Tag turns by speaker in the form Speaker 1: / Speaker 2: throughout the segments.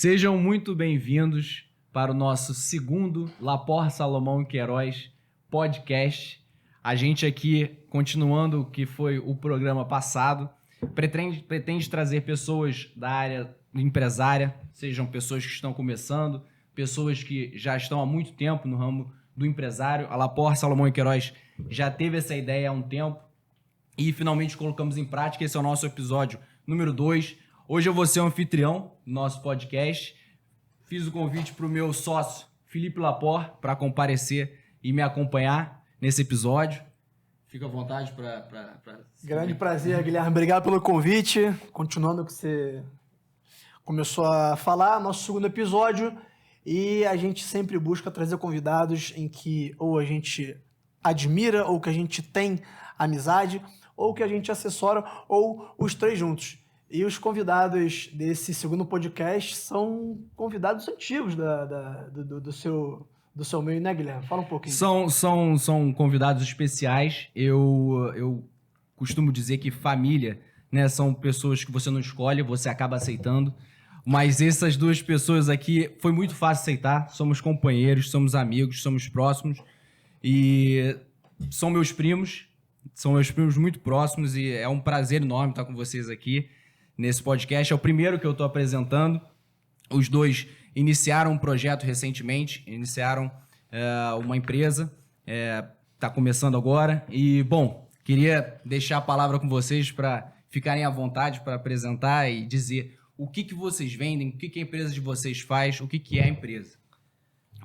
Speaker 1: Sejam muito bem-vindos para o nosso segundo Lapor Salomão Queiroz podcast. A gente aqui, continuando o que foi o programa passado, pretende trazer pessoas da área empresária, sejam pessoas que estão começando, pessoas que já estão há muito tempo no ramo do empresário. A Lapor Salomão Queiroz já teve essa ideia há um tempo e finalmente colocamos em prática. Esse é o nosso episódio número 2. Hoje eu vou ser o anfitrião do nosso podcast. Fiz o convite para o meu sócio, Felipe Lapor, para comparecer e me acompanhar nesse episódio. Fica à vontade para...
Speaker 2: Grande prazer, Guilherme. Obrigado pelo convite. Continuando o que você começou a falar, nosso segundo episódio. E a gente sempre busca trazer convidados em que ou a gente admira, ou que a gente tem amizade, ou que a gente assessora, ou os três juntos. E os convidados desse segundo podcast são convidados antigos do seu meio, né, Guilherme? Fala um pouquinho.
Speaker 1: São convidados especiais. Eu costumo dizer que família, né, são pessoas que você não escolhe, você acaba aceitando. Mas essas duas pessoas aqui foi muito fácil aceitar. Somos companheiros, somos amigos, somos próximos. E são meus primos muito próximos. E é um prazer enorme estar com vocês aqui nesse podcast. É o primeiro que eu estou apresentando. Os dois iniciaram um projeto recentemente, iniciaram uma empresa, está começando agora. E, bom, queria deixar a palavra com vocês para ficarem à vontade para apresentar e dizer o que vocês vendem, o que a empresa de vocês faz, o que é a empresa.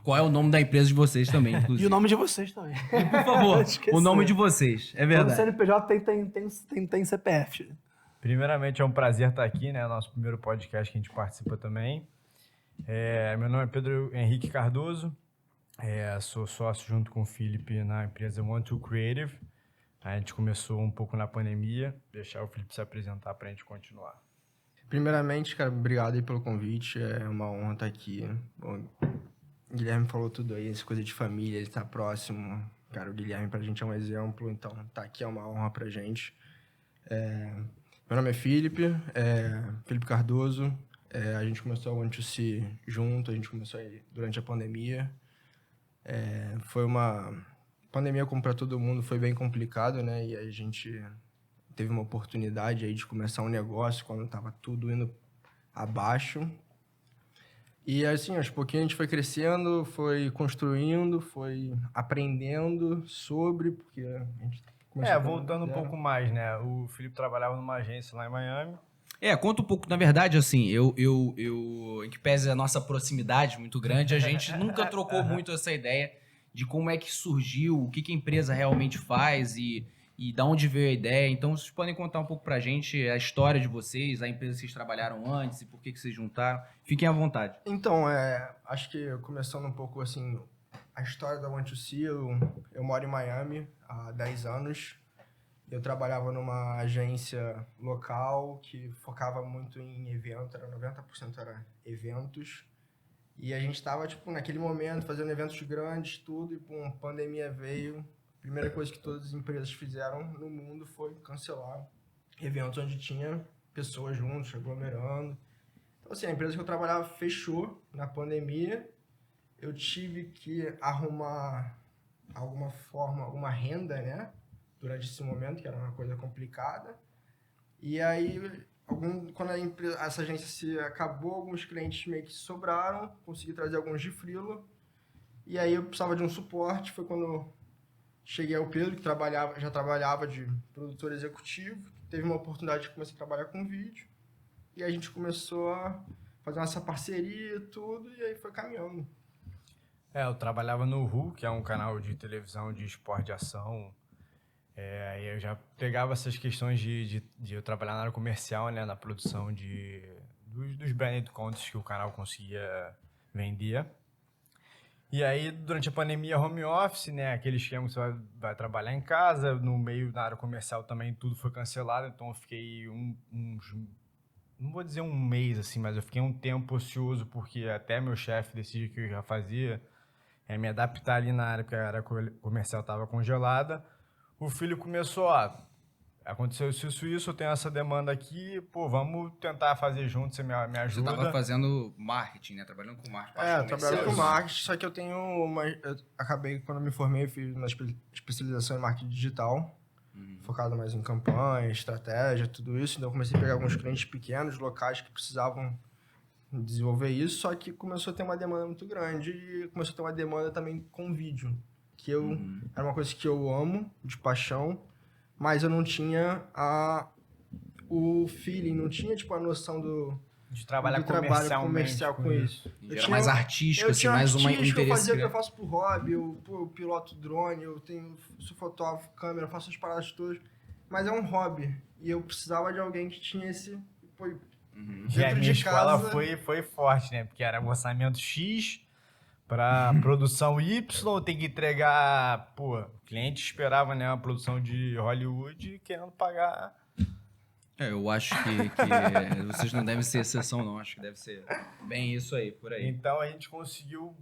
Speaker 1: Qual é o nome da empresa de vocês também, inclusive.
Speaker 2: E o nome de vocês também.
Speaker 1: E, por favor, o nome de vocês, é verdade.
Speaker 2: O CNPJ tem CPF.
Speaker 3: Primeiramente, é um prazer estar aqui, né? Nosso primeiro podcast que a gente participa também. Meu nome é Pedro Henrique Cardoso. Sou sócio junto com o Felipe na empresa One2 Creative. A gente começou um pouco na pandemia. Deixar o Felipe se apresentar para a gente continuar.
Speaker 4: Primeiramente, cara, obrigado aí pelo convite. É uma honra estar aqui. Bom, o Guilherme falou tudo aí, essa coisa de família, ele tá próximo. Cara, o Guilherme pra gente é um exemplo, então tá aqui é uma honra pra gente. Meu nome é Felipe Cardoso. A gente começou a One2C junto, a gente começou aí durante a pandemia. Foi uma pandemia, como para todo mundo, foi bem complicado, né? E a gente teve uma oportunidade aí de começar um negócio quando estava tudo indo abaixo. E assim, aos pouquinhos a gente foi crescendo, foi construindo, foi aprendendo sobre, porque a gente começou
Speaker 3: voltando um pouco mais, né? O Felipe trabalhava numa agência lá em Miami.
Speaker 1: Conta um pouco, na verdade, assim, em que pese a nossa proximidade muito grande, a gente nunca trocou muito essa ideia de como é que surgiu, o que a empresa realmente faz e da onde veio a ideia. Então, vocês podem contar um pouco pra gente a história de vocês, a empresa que vocês trabalharam antes e por que vocês juntaram. Fiquem à vontade.
Speaker 4: Então, acho que começando um pouco, assim, a história da One2C, eu moro em Miami há 10 anos. Eu trabalhava numa agência local que focava muito em eventos, 90% era eventos. E a gente estava, naquele momento, fazendo eventos grandes, tudo, e a pandemia veio. A primeira coisa que todas as empresas fizeram no mundo foi cancelar eventos onde tinha pessoas juntos, aglomerando. Então, assim, a empresa que eu trabalhava fechou na pandemia. Eu tive que arrumar alguma renda, né? Durante esse momento, que era uma coisa complicada. E aí, quando essa agência se acabou, alguns clientes meio que sobraram, consegui trazer alguns de freela. E aí eu precisava de um suporte, foi quando cheguei ao Pedro, que já trabalhava de produtor executivo, teve uma oportunidade de começar a trabalhar com vídeo. E a gente começou a fazer essa parceria e tudo, e aí foi caminhando.
Speaker 3: Eu trabalhava no Who, que é um canal de televisão de esporte de ação. E eu já pegava essas questões de eu trabalhar na área comercial, né, na produção dos branded content que o canal conseguia vender. E aí, durante a pandemia, home office, né, aquele esquema que você vai trabalhar em casa, no meio da área comercial também tudo foi cancelado, então eu fiquei não vou dizer um mês, assim, mas eu fiquei um tempo ocioso, porque até meu chefe decidiu que eu já fazia, me adaptar ali na área, porque a área comercial estava congelada. O filho começou, aconteceu isso, eu tenho essa demanda aqui, pô, vamos tentar fazer junto, você me
Speaker 1: Você
Speaker 3: ajuda.
Speaker 1: tava fazendo marketing, né? Trabalhando com marketing.
Speaker 4: Eu trabalho com
Speaker 1: comercial.
Speaker 4: marketing, só que eu tenho eu acabei, quando eu me formei, eu fiz uma especialização em marketing digital, focado mais em campanha, estratégia, tudo isso. Então eu comecei a pegar alguns clientes pequenos, locais que precisavam desenvolver isso, só que começou a ter uma demanda muito grande e começou a ter uma demanda também com vídeo, que era uma coisa que eu amo, de paixão, mas eu não tinha o feeling, não tinha tipo a noção
Speaker 3: De trabalhar
Speaker 4: do trabalho comercial com isso.
Speaker 1: Era mais artístico, assim, mais uma
Speaker 4: artístico, eu
Speaker 1: interesse.
Speaker 4: fazia o que eu faço por hobby, eu piloto drone, sou fotógrafo, câmera, eu faço as paradas todas, mas é um hobby, e eu precisava de alguém que tinha esse...
Speaker 3: E a minha escola foi forte, né? Porque era um orçamento X para produção Y, tem que entregar... Pô, o cliente esperava, né, uma produção de Hollywood querendo pagar...
Speaker 1: Eu acho que vocês não devem ser exceção, não. Acho que deve ser bem isso aí, por aí.
Speaker 3: Então a gente conseguiu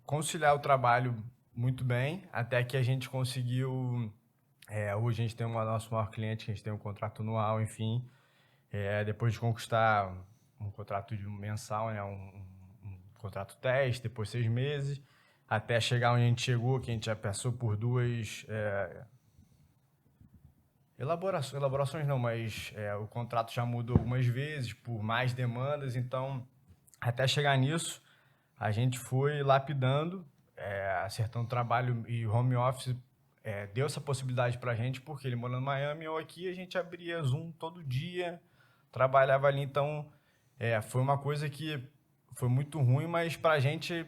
Speaker 3: conciliar o trabalho muito bem, até que a gente conseguiu... hoje a gente tem o nosso maior cliente, que a gente tem um contrato anual, enfim. Depois de conquistar um contrato mensal, né, um contrato teste, depois 6 meses, até chegar onde a gente chegou, que a gente já passou por duas... Elaborações não, mas o contrato já mudou algumas vezes por mais demandas, então até chegar nisso a gente foi lapidando, acertando trabalho e home office deu essa possibilidade pra gente, porque ele morando em Miami ou aqui, a gente abria Zoom todo dia, trabalhava ali, então foi uma coisa que foi muito ruim, mas pra gente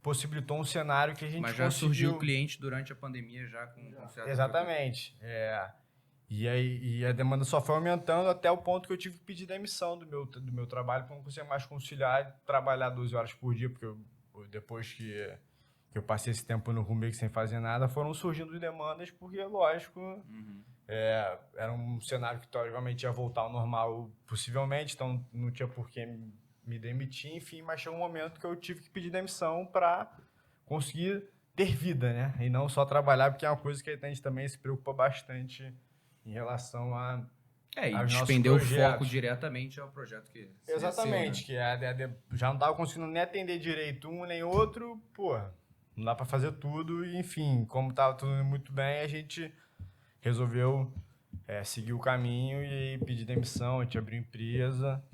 Speaker 3: possibilitou um cenário que a gente
Speaker 1: Mas já
Speaker 3: conseguiu...
Speaker 1: surgiu cliente durante a pandemia já com certa...
Speaker 3: Exatamente, E a demanda só foi aumentando até o ponto que eu tive que pedir demissão do meu trabalho, porque eu não conseguia mais conciliar trabalhar 12 horas por dia, porque depois que eu passei esse tempo no home sem fazer nada, foram surgindo demandas, porque, lógico, era um cenário que, teoricamente, ia voltar ao normal possivelmente, então não tinha por que me demitir, enfim, mas chegou um momento que eu tive que pedir demissão para conseguir ter vida, né? E não só trabalhar, porque é uma coisa que a gente também se preocupa bastante em relação a...
Speaker 1: e
Speaker 3: aos nossos
Speaker 1: despender o
Speaker 3: projetos.
Speaker 1: foco diretamente ao projeto que...
Speaker 3: Exatamente,
Speaker 1: seu, né?
Speaker 3: que já não estava conseguindo nem atender direito um nem outro, pô, não dá para fazer tudo, e enfim, como estava tudo indo muito bem, a gente resolveu seguir o caminho e pedir demissão, a gente abriu empresa,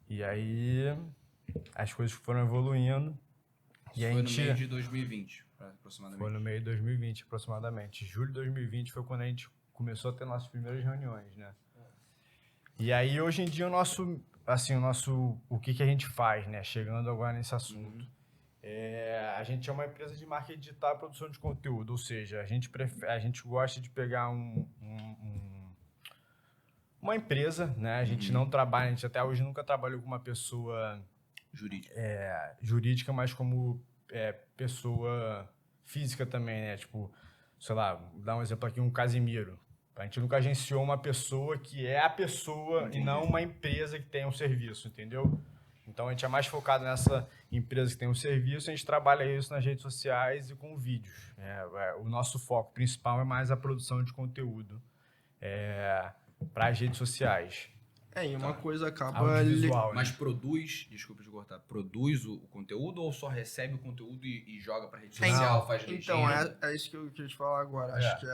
Speaker 3: e aí as coisas foram evoluindo. E
Speaker 1: Foi
Speaker 3: a gente...
Speaker 1: no meio de 2020, aproximadamente.
Speaker 3: Foi no meio de 2020, aproximadamente. Julho de 2020 foi quando a gente começou a ter nossas primeiras reuniões, né? E aí, hoje em dia, o que a gente faz, né? Chegando agora nesse assunto. A gente é uma empresa de marketing digital e produção de conteúdo, ou seja, a gente gosta de pegar uma empresa, né? A gente não trabalha, a gente até hoje nunca trabalhou com uma pessoa jurídica, mas como pessoa física também, né? Tipo, sei lá, vou dar um exemplo aqui, um Casimiro. A gente nunca agenciou uma pessoa que é a pessoa e não uma empresa que tem um serviço, entendeu? Então, a gente é mais focado nessa empresa que tem um serviço, a gente trabalha isso nas redes sociais e com vídeos. O nosso foco principal é mais a produção de conteúdo para as redes sociais.
Speaker 4: E uma coisa acaba...
Speaker 3: Audiovisual, né?
Speaker 1: Mas produz, desculpa de cortar, produz o conteúdo ou só recebe o conteúdo e joga pra rede social, faz legenda?
Speaker 4: Então, é isso que eu queria te falar agora. Acho que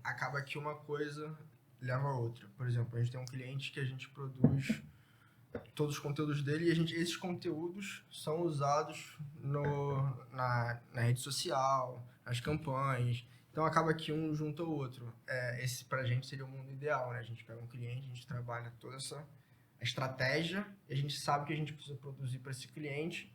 Speaker 4: acaba que uma coisa leva a outra. Por exemplo, a gente tem um cliente que a gente produz todos os conteúdos dele e esses conteúdos são usados na rede social, nas campanhas. Então acaba que um junta o outro. Esse pra gente seria o mundo ideal, né? A gente pega um cliente, a gente trabalha toda essa estratégia e a gente sabe que a gente precisa produzir para esse cliente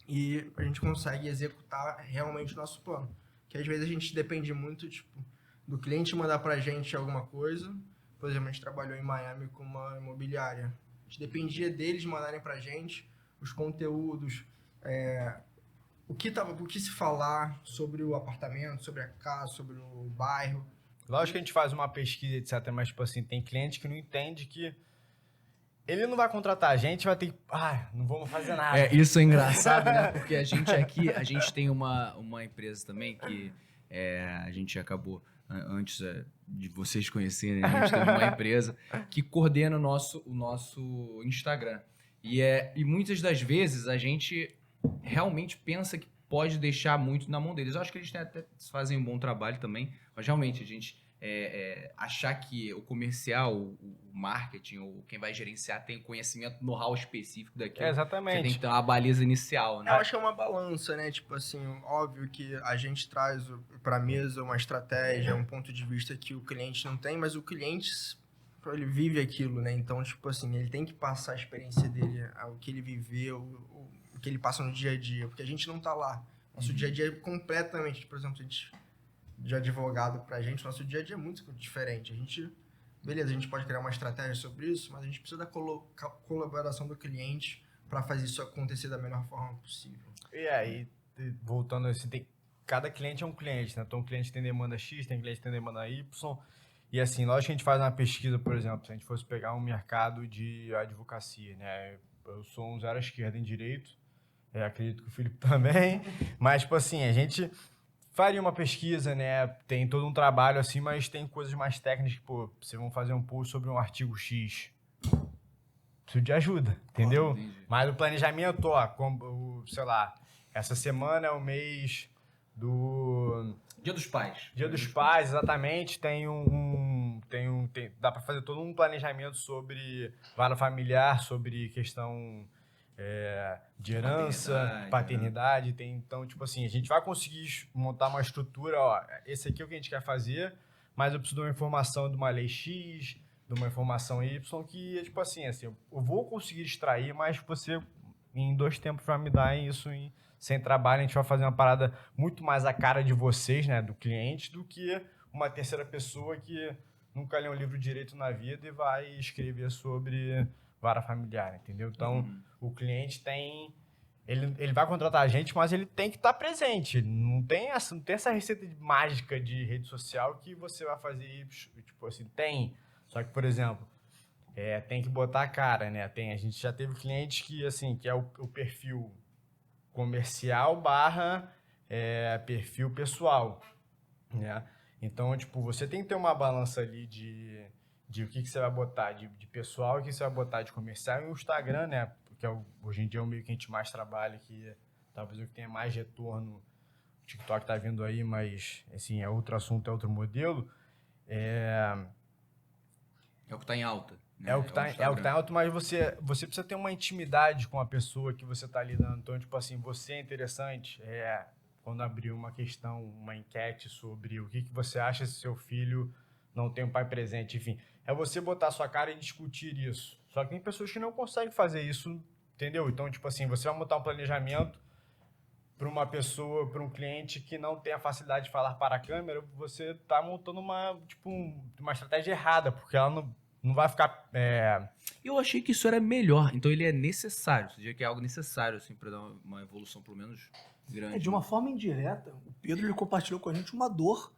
Speaker 4: e a gente consegue executar realmente o nosso plano. Que às vezes a gente depende muito, tipo, do cliente mandar pra gente alguma coisa. Por exemplo, a gente trabalhou em Miami com uma imobiliária. A gente dependia deles mandarem pra gente os conteúdos, o que se falar sobre o apartamento, sobre a casa, sobre o bairro.
Speaker 3: Lógico que a gente faz uma pesquisa, etc, mas, tipo assim, tem cliente que não entende que ele não vai contratar a gente, vai ter que... não vamos fazer nada.
Speaker 1: Isso é engraçado, né? Porque a gente aqui, a gente tem uma empresa também que a gente acabou antes de vocês conhecerem, a gente tem uma empresa que coordena o nosso Instagram. E muitas das vezes a gente realmente pensa que pode deixar muito na mão deles. Eu acho que eles até fazem um bom trabalho também, mas realmente a gente achar que o comercial, o marketing, ou quem vai gerenciar tem conhecimento, know-how específico daquilo.
Speaker 3: Exatamente.
Speaker 1: Você tem que ter uma baliza inicial, né?
Speaker 4: Eu acho que é uma balança, né? Tipo assim, óbvio que a gente traz pra mesa uma estratégia, um ponto de vista que o cliente não tem, mas o cliente, ele vive aquilo, né? Então, tipo assim, ele tem que passar a experiência dele, o que ele viveu, o que ele passa no dia a dia, porque a gente não tá lá. Nosso dia a dia é completamente, por exemplo, a gente de advogado pra gente, nosso dia a dia é muito diferente. Beleza, a gente pode criar uma estratégia sobre isso, mas a gente precisa da colaboração do cliente para fazer isso acontecer da melhor forma possível.
Speaker 3: E aí, voltando assim, cada cliente é um cliente, né? Então, o cliente tem demanda X, tem cliente que tem demanda Y. E assim, lógico que a gente faz uma pesquisa, por exemplo, se a gente fosse pegar um mercado de advocacia, né? Eu sou um zero à esquerda em direito, acredito que o Felipe também, mas, tipo assim, a gente faria uma pesquisa, né? Tem todo um trabalho assim, mas tem coisas mais técnicas, pô, vocês vão fazer um post sobre um artigo X. Preciso de ajuda, entendeu? Mas o planejamento, sei lá, essa semana é o mês do
Speaker 1: Dia dos Pais.
Speaker 3: Dia dos Pais, exatamente. Dá para fazer todo um planejamento sobre vara familiar, sobre questão de herança, paternidade. Então, tipo assim, a gente vai conseguir montar uma estrutura, esse aqui é o que a gente quer fazer, mas eu preciso de uma informação de uma lei X, de uma informação Y, que, tipo assim, eu vou conseguir extrair, mas você, em 2 tempos, vai me dar isso sem trabalho. A gente vai fazer uma parada muito mais a cara de vocês, né, do cliente, do que uma terceira pessoa que nunca leu um livro direito na vida e vai escrever sobre vara familiar, entendeu? Então, o cliente tem... Ele vai contratar a gente, mas ele tem que estar presente. Não tem essa receita mágica de rede social que você vai fazer, tipo assim, tem. Só que, por exemplo, tem que botar a cara, né? A gente já teve clientes que, assim, que é o perfil comercial / perfil pessoal, né? Então, tipo, você tem que ter uma balança ali de o que você vai botar de pessoal e o que você vai botar de comercial. E o Instagram, né? Porque hoje em dia é o meio que a gente mais trabalha, que talvez o que tenha mais retorno. O TikTok tá vindo aí, mas, assim, é outro assunto, é outro modelo.
Speaker 1: É o que tá em alta. Né?
Speaker 3: É o que tá em alta, mas você precisa ter uma intimidade com a pessoa que você tá lidando. Então, tipo assim, você é interessante. Quando abrir uma questão, uma enquete sobre o que você acha se seu filho não tem um pai presente, enfim. É você botar a sua cara e discutir isso. Só que tem pessoas que não conseguem fazer isso, entendeu? Então, tipo assim, você vai montar um planejamento para uma pessoa, para um cliente que não tem a facilidade de falar para a câmera, você tá montando uma estratégia errada, porque ela não vai ficar...
Speaker 1: Eu achei que isso era melhor, então ele é necessário. Você diria que é algo necessário, assim, para dar uma evolução, pelo menos, grande.
Speaker 2: De uma forma indireta, o Pedro ele compartilhou com a gente uma dor.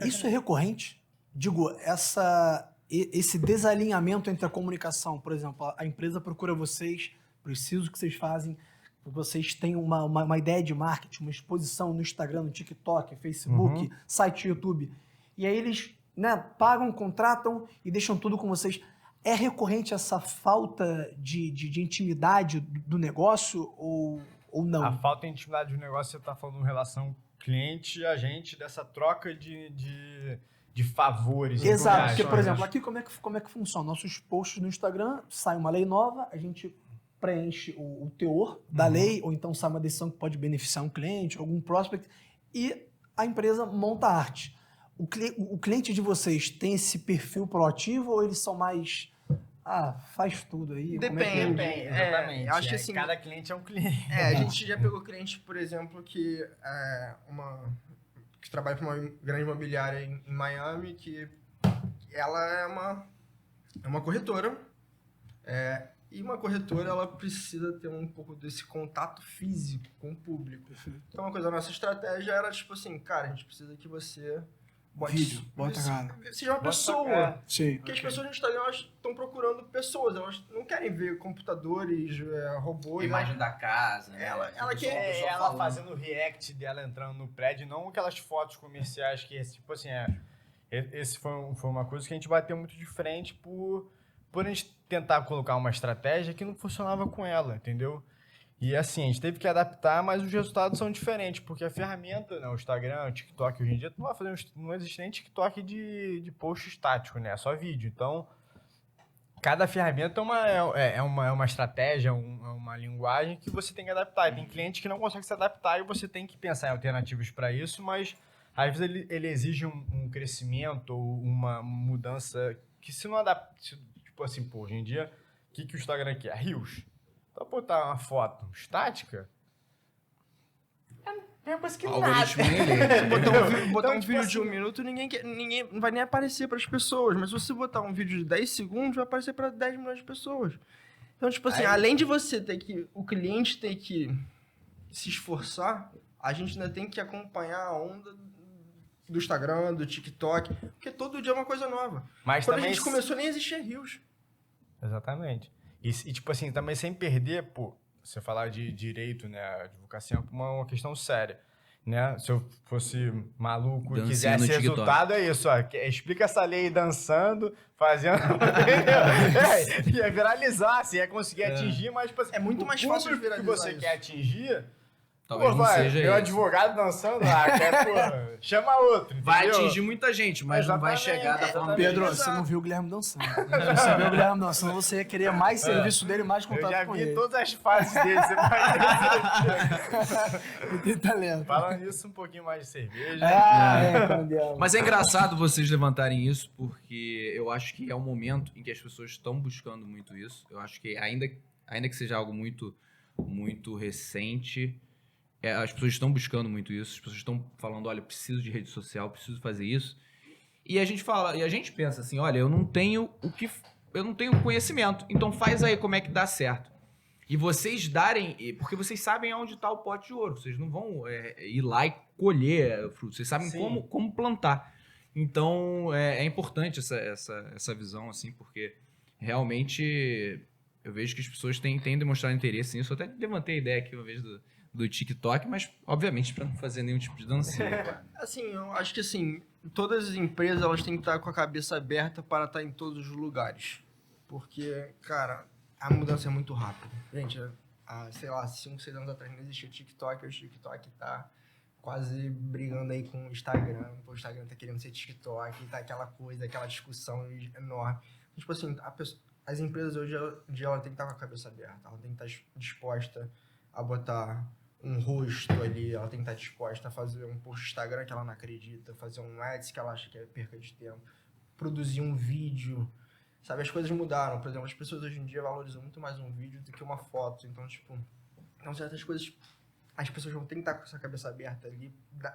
Speaker 2: Isso é recorrente. Digo, esse desalinhamento entre a comunicação. Por exemplo, a empresa procura vocês, precisa que vocês fazem, vocês têm uma ideia de marketing, uma exposição no Instagram, no TikTok, Facebook, site YouTube. E aí eles, né, pagam, contratam e deixam tudo com vocês. É recorrente essa falta de intimidade do negócio ou não?
Speaker 3: A falta de intimidade do negócio, você está falando em relação cliente-agente, dessa troca de favores.
Speaker 2: Exato, porque, por exemplo, aqui como é que funciona? Nossos posts no Instagram, sai uma lei nova, a gente preenche o teor da lei, ou então sai uma decisão que pode beneficiar um cliente, algum prospect, e a empresa monta a arte. O cliente de vocês tem esse perfil proativo ou eles são mais... faz tudo aí?
Speaker 4: Depende.
Speaker 3: Exatamente.
Speaker 4: Acho que assim,
Speaker 3: cada cliente é um cliente.
Speaker 4: a gente já pegou cliente, por exemplo, que trabalha para uma grande imobiliária em Miami, que ela é uma corretora. E uma corretora, ela precisa ter um pouco desse contato físico com o público. Então, uma coisa da nossa estratégia era, tipo assim, cara, a gente precisa que você...
Speaker 2: Bota cara.
Speaker 4: Seja uma pessoa.
Speaker 2: Sim.
Speaker 4: Porque as pessoas no Instagram, elas estão procurando pessoas. Elas não querem ver computadores, robôs.
Speaker 1: A imagem da casa, né?
Speaker 4: Ela quer...
Speaker 3: ela fazendo o react dela entrando no prédio, não aquelas fotos comerciais que, tipo assim, esse foi uma coisa que a gente bateu muito de frente por a gente tentar colocar uma estratégia que não funcionava com ela, entendeu? E assim, a gente teve que adaptar, mas os resultados são diferentes, porque a ferramenta, né, o Instagram, o TikTok, hoje em dia, não existe nem TikTok de post estático, né? É só vídeo. Então, cada ferramenta é uma estratégia, é uma linguagem que você tem que adaptar. E tem cliente que não consegue se adaptar e você tem que pensar em alternativas para isso, mas às vezes ele exige um crescimento ou uma mudança que se não adapta... Tipo assim, pô, hoje em dia, o que o Instagram quer? Reels. Então, botar uma foto estática, é a mesma coisa que
Speaker 1: O
Speaker 3: nada.
Speaker 1: algoritmo nem lê.
Speaker 4: Botar um
Speaker 3: tipo
Speaker 4: vídeo
Speaker 3: assim,
Speaker 4: de 1 minuto, ninguém não vai nem aparecer para as pessoas. Mas se você botar um vídeo de 10 segundos, vai aparecer para 10 milhões de pessoas. Então, tipo assim, além de você ter que... O cliente ter que se esforçar, a gente ainda tem que acompanhar a onda do Instagram, do TikTok, porque todo dia é uma coisa nova.
Speaker 3: Mas
Speaker 4: Quando
Speaker 3: também...
Speaker 4: a gente começou, nem existia Reels.
Speaker 3: Exatamente. E, tipo assim, também sem perder, pô, você falar de direito, né, advocacia é uma questão séria, né? Se eu fosse maluco e
Speaker 1: Dancinha
Speaker 3: quisesse
Speaker 1: no TikTok.
Speaker 3: resultado, é isso, ó, explica essa lei dançando, fazendo... ia viralizar, você ia conseguir atingir, mas, tipo assim,
Speaker 4: É muito
Speaker 3: o
Speaker 4: mais fácil de
Speaker 3: público que
Speaker 4: viralizar
Speaker 3: você
Speaker 4: isso.
Speaker 3: quer atingir...
Speaker 1: Talvez
Speaker 3: Pô,
Speaker 1: não
Speaker 3: vai,
Speaker 1: seja
Speaker 3: meu
Speaker 1: isso.
Speaker 3: advogado dançando lá, pô, chama outro,
Speaker 1: Vai
Speaker 3: entendeu?
Speaker 1: atingir muita gente, mas não vai
Speaker 3: Exatamente,
Speaker 1: chegar da forma...
Speaker 2: Pedro,
Speaker 4: Exato.
Speaker 2: você não viu o Guilherme dançando. Se você viu o Guilherme dançando, você ia querer mais serviço dele, mais
Speaker 3: Eu
Speaker 2: contato
Speaker 3: já
Speaker 2: com
Speaker 3: vi
Speaker 2: ele.
Speaker 3: todas as fases dele, você vai...
Speaker 2: Ele tem talento.
Speaker 3: Falando nisso, um pouquinho mais de cerveja.
Speaker 1: Mas é engraçado vocês levantarem isso, porque eu acho que é um momento em que as pessoas estão buscando muito isso. Eu acho que ainda que seja algo muito, muito recente, as pessoas estão buscando muito isso. As pessoas estão falando, olha, preciso de rede social, preciso fazer isso. E a gente pensa assim, olha, eu não tenho conhecimento, então faz aí como é que dá certo. E vocês porque vocês sabem aonde está o pote de ouro, vocês não vão ir lá e colher frutos, vocês sabem
Speaker 3: Sim.
Speaker 1: como plantar. Então é importante essa visão, assim, porque realmente eu vejo que as pessoas têm demonstrado interesse nisso. Eu até levantei a ideia aqui uma vez do TikTok, mas obviamente para não fazer nenhum tipo de dancinha. Claro.
Speaker 4: Assim, eu acho que assim, todas as empresas elas têm que estar com a cabeça aberta para estar em todos os lugares. Porque, cara, a mudança é muito rápida. Gente, há, sei lá, 5, 6 anos atrás não existia TikTok, hoje o TikTok tá quase brigando aí com o Instagram. O Instagram tá querendo ser TikTok, tá aquela coisa, aquela discussão enorme. Tipo assim, as empresas hoje ela tem que estar com a cabeça aberta, ela tem que estar disposta a botar um rosto ali, ela tem que estar disposta a fazer um post Instagram que ela não acredita, fazer um ads que ela acha que é perca de tempo, produzir um vídeo, sabe? As coisas mudaram, por exemplo, as pessoas hoje em dia valorizam muito mais um vídeo do que uma foto, então, tipo, certas coisas, as pessoas vão ter que estar com essa cabeça aberta ali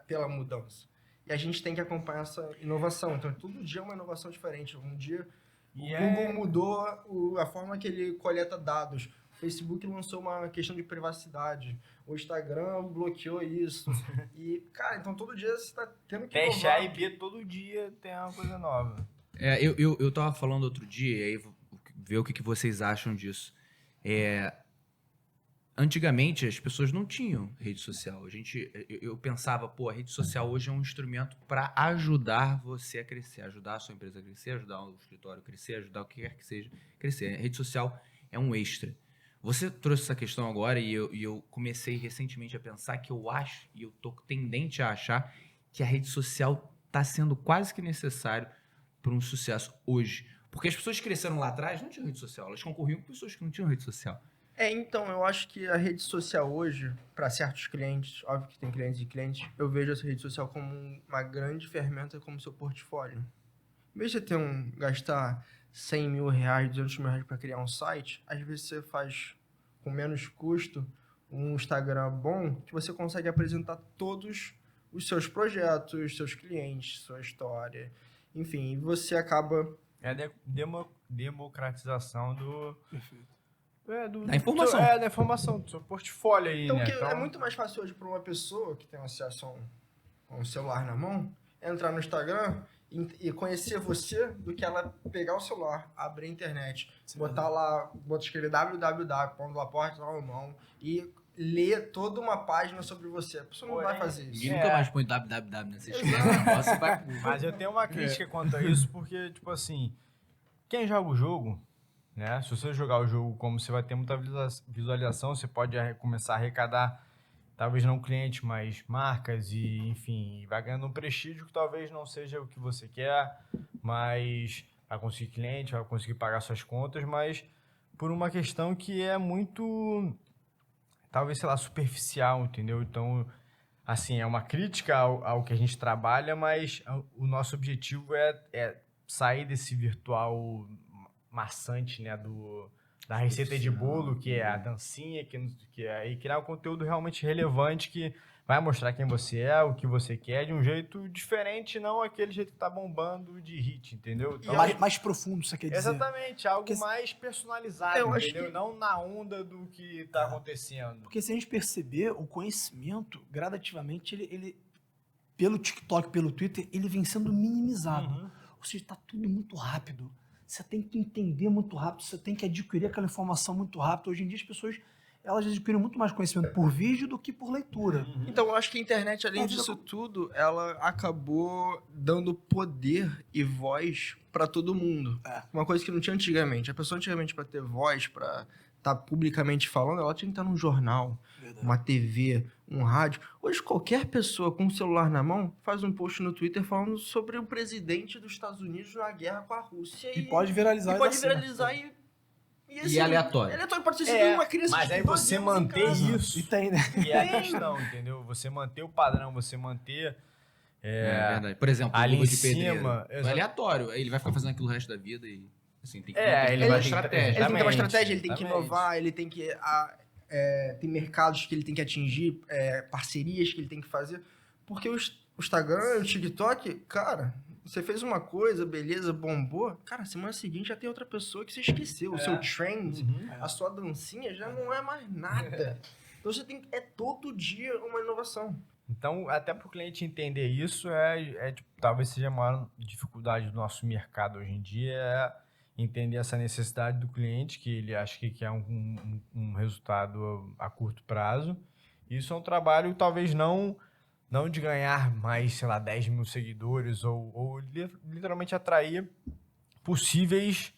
Speaker 4: pela mudança. E a gente tem que acompanhar essa inovação, então todo dia é uma inovação diferente. Um dia o Google mudou a forma que ele coleta dados, o Facebook lançou uma questão de privacidade, o Instagram bloqueou isso. E, cara, então todo dia você tá tendo que
Speaker 3: Deixar
Speaker 4: inovar.
Speaker 3: e ver todo dia tem uma coisa nova.
Speaker 1: Eu tava falando outro dia, e aí vou ver o que vocês acham disso. Antigamente, as pessoas não tinham rede social. Eu pensava, pô, a rede social hoje é um instrumento para ajudar você a crescer, ajudar a sua empresa a crescer, ajudar o escritório a crescer, ajudar o que quer que seja a crescer. A rede social é um extra. Você trouxe essa questão agora e eu comecei recentemente a pensar que eu acho, e eu tô tendente a achar, que a rede social está sendo quase que necessário para um sucesso hoje. Porque as pessoas que cresceram lá atrás não tinham rede social, elas concorriam com pessoas que não tinham rede social.
Speaker 4: Então, eu acho que a rede social hoje, para certos clientes, óbvio que tem clientes e clientes, eu vejo essa rede social como uma grande ferramenta como seu portfólio. Em vez de você gastar 100 mil reais, 200 mil reais para criar um site, às vezes você faz com menos custo um Instagram bom que você consegue apresentar todos os seus projetos, seus clientes, sua história, enfim, e você acaba...
Speaker 3: É a democratização do...
Speaker 2: Perfeito.
Speaker 1: Da informação.
Speaker 3: Da informação, do seu portfólio aí,
Speaker 4: Então,
Speaker 3: né?
Speaker 4: que é muito mais fácil hoje para uma pessoa que tem acesso a um celular na mão, entrar no Instagram e conhecer você do que ela pegar o celular, abrir a internet, botar lá, escrever www.laporte.com e ler toda uma página sobre você. A pessoa não vai fazer isso.
Speaker 1: Ninguém nunca mais põe www nessa esquerda.
Speaker 3: Mas eu tenho uma crítica quanto a isso, porque, tipo assim, quem joga o jogo, né? Se você jogar o jogo como você vai ter muita visualização, você pode começar a arrecadar, talvez não cliente, mas marcas e, enfim, vai ganhando um prestígio que talvez não seja o que você quer, mas vai conseguir cliente, vai conseguir pagar suas contas, mas por uma questão que é muito, talvez, sei lá, superficial, entendeu? Então, assim, é uma crítica ao que a gente trabalha, mas o nosso objetivo é sair desse virtual maçante, né, da receita de bolo, que é a dancinha, e criar um conteúdo realmente relevante que vai mostrar quem você é, o que você quer, de um jeito diferente, não aquele jeito que tá bombando de hit, entendeu? Então,
Speaker 2: Mais profundo, você quer dizer.
Speaker 3: exatamente, algo
Speaker 2: Porque
Speaker 3: mais personalizado,
Speaker 4: eu acho
Speaker 3: entendeu?
Speaker 4: que-
Speaker 3: Não na onda do que tá acontecendo.
Speaker 2: Porque se a gente perceber, o conhecimento, gradativamente, ele pelo TikTok, pelo Twitter, ele vem sendo minimizado. Ou seja, está tudo muito rápido. Você tem que entender muito rápido, você tem que adquirir aquela informação muito rápido. Hoje em dia as pessoas, elas adquirem muito mais conhecimento por vídeo do que por leitura.
Speaker 4: Então, eu acho que a internet, além
Speaker 2: É,
Speaker 4: disso tudo, ela acabou dando poder e voz para todo mundo.
Speaker 2: É.
Speaker 4: Uma coisa que não tinha antigamente. A pessoa antigamente, para ter voz, para estar publicamente falando, ela tinha que estar num jornal,
Speaker 2: Verdade.
Speaker 4: uma TV, um rádio. Hoje, qualquer pessoa com um celular na mão faz um post no Twitter falando sobre o presidente dos Estados Unidos na guerra com a Rússia.
Speaker 2: E pode viralizar.
Speaker 4: e
Speaker 2: e
Speaker 4: pode
Speaker 2: dar certo.
Speaker 4: viralizar e
Speaker 1: E é aleatório.
Speaker 4: Aleatório, pode ter sido uma criança
Speaker 3: mas
Speaker 4: de
Speaker 3: aí
Speaker 4: 12
Speaker 3: você
Speaker 4: anos em
Speaker 3: manter
Speaker 4: casa.
Speaker 3: isso,
Speaker 2: E tem, né?
Speaker 3: que é a questão, entendeu? Você manter o padrão, você manter...
Speaker 1: É verdade. Por exemplo,
Speaker 3: ali
Speaker 1: Luva
Speaker 3: em
Speaker 1: de Pedreiro.
Speaker 3: cima,
Speaker 1: É
Speaker 3: exato.
Speaker 1: aleatório. Ele vai ficar fazendo aquilo o resto da vida e assim, tem que
Speaker 3: É,
Speaker 1: ter
Speaker 3: ele
Speaker 1: uma
Speaker 3: vai ter
Speaker 1: estratégia.
Speaker 4: Ele tem que ter uma
Speaker 3: Exatamente,
Speaker 4: estratégia, ele tem que
Speaker 3: exatamente.
Speaker 4: inovar, ele tem que... tem mercados que ele tem que atingir, parcerias que ele tem que fazer. Porque o Instagram, o TikTok, cara, você fez uma coisa, beleza, bombou. Cara, semana seguinte já tem outra pessoa que você esqueceu. O seu trend, a sua dancinha já não é mais nada. Então você tem... É todo dia uma inovação.
Speaker 3: Então, até para o cliente entender isso, tipo, talvez seja a maior dificuldade do nosso mercado hoje em dia, é entender essa necessidade do cliente, que ele acha que quer um resultado a curto prazo. Isso é um trabalho, talvez não de ganhar mais, sei lá, 10 mil seguidores, ou literalmente atrair possíveis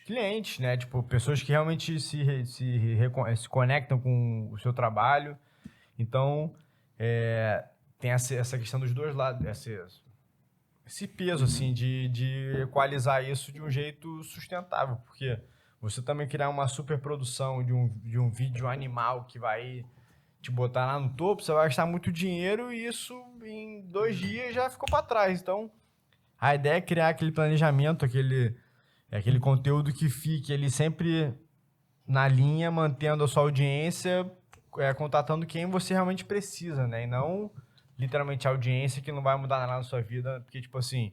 Speaker 3: clientes, né? Tipo, pessoas que realmente se conectam com o seu trabalho. Então, tem essa questão dos dois lados, esse peso, assim, de equalizar isso de um jeito sustentável, porque você também criar uma super produção de um vídeo animal que vai te botar lá no topo, você vai gastar muito dinheiro e isso em 2 dias já ficou para trás. Então, a ideia é criar aquele planejamento, aquele conteúdo que fique ali sempre na linha, mantendo a sua audiência, contatando quem você realmente precisa, né? E não literalmente a audiência que não vai mudar nada na sua vida, porque, tipo assim,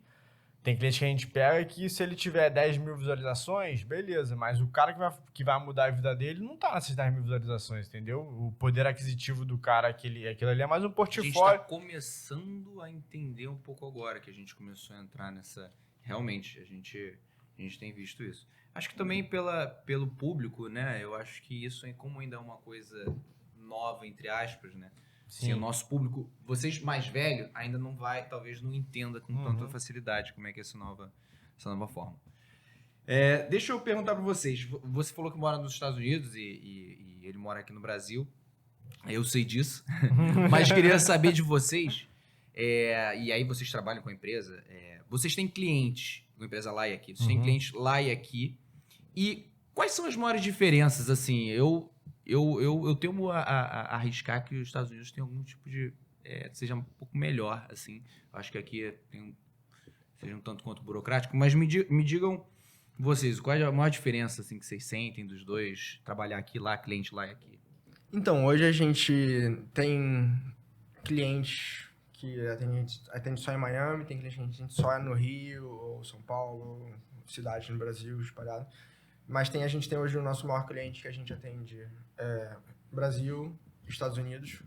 Speaker 3: tem cliente que a gente pega que se ele tiver 10 mil visualizações, beleza, mas o cara que vai mudar a vida dele não tá nessas 10 mil visualizações, entendeu? O poder aquisitivo do cara, aquilo ali é mais um
Speaker 1: A gente
Speaker 3: portfólio.
Speaker 1: está começando a entender um pouco agora que a gente começou a entrar nessa... Realmente, a gente tem visto isso. Acho que também pelo público, né? Eu acho que isso, como ainda é uma coisa nova, entre aspas, né? Sim, o nosso público, vocês mais velhos, ainda não vai, talvez não entenda com tanta facilidade como é que é essa nova forma. Deixa eu perguntar para vocês. Você falou que mora nos Estados Unidos e ele mora aqui no Brasil. Eu sei disso. Mas queria saber de vocês. E aí vocês trabalham com a empresa. Vocês têm clientes com a empresa Lai aqui. Vocês têm clientes Lai aqui. E quais são as maiores diferenças? Assim, eu temo a arriscar que os Estados Unidos têm algum tipo de... seja um pouco melhor, assim. Eu acho que aqui seja um tanto quanto burocrático. Mas me digam vocês, qual é a maior diferença assim, que vocês sentem dos dois? Trabalhar aqui, lá, cliente lá e aqui.
Speaker 4: Então, hoje a gente tem clientes que atende só em Miami, tem cliente que atende só no Rio, ou São Paulo, cidades no Brasil, espalhado. Mas a gente tem hoje o nosso maior cliente que a gente atende Brasil, Estados Unidos.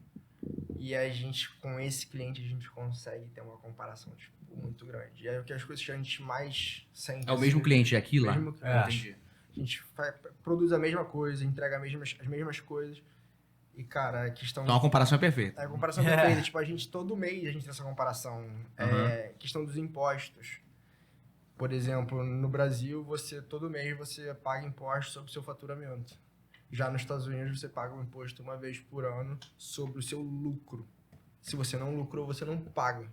Speaker 4: E a gente, com esse cliente, a gente consegue ter uma comparação muito grande. E é o que as coisas que a gente mais sente.
Speaker 1: É o mesmo cliente aqui lá?
Speaker 4: Mesmo cliente.
Speaker 1: Entendi.
Speaker 4: A gente produz a mesma coisa, entrega as mesmas coisas. E, cara, a questão...
Speaker 1: Então a comparação é perfeita.
Speaker 4: A comparação é perfeita. Tipo, a gente, todo mês, a gente tem essa comparação. Questão dos impostos. Por exemplo, no Brasil, todo mês você paga imposto sobre o seu faturamento. Já nos Estados Unidos, você paga um imposto uma vez por ano sobre o seu lucro. Se você não lucrou, você não paga.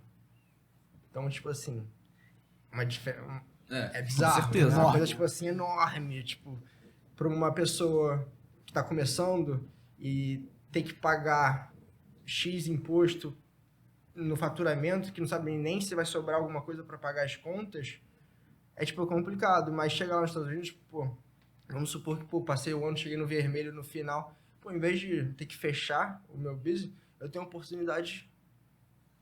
Speaker 4: Então, tipo assim, é bizarro.
Speaker 1: Com certeza.
Speaker 4: É uma coisa, tipo assim, enorme. Tipo, para uma pessoa que está começando e ter que pagar X imposto no faturamento, que não sabe nem se vai sobrar alguma coisa para pagar as contas, é, tipo, complicado. Mas chegar lá nos Estados Unidos, pô, vamos supor que, pô, passei o ano, cheguei no vermelho no final. Pô, em vez de ter que fechar o meu business, eu tenho a oportunidade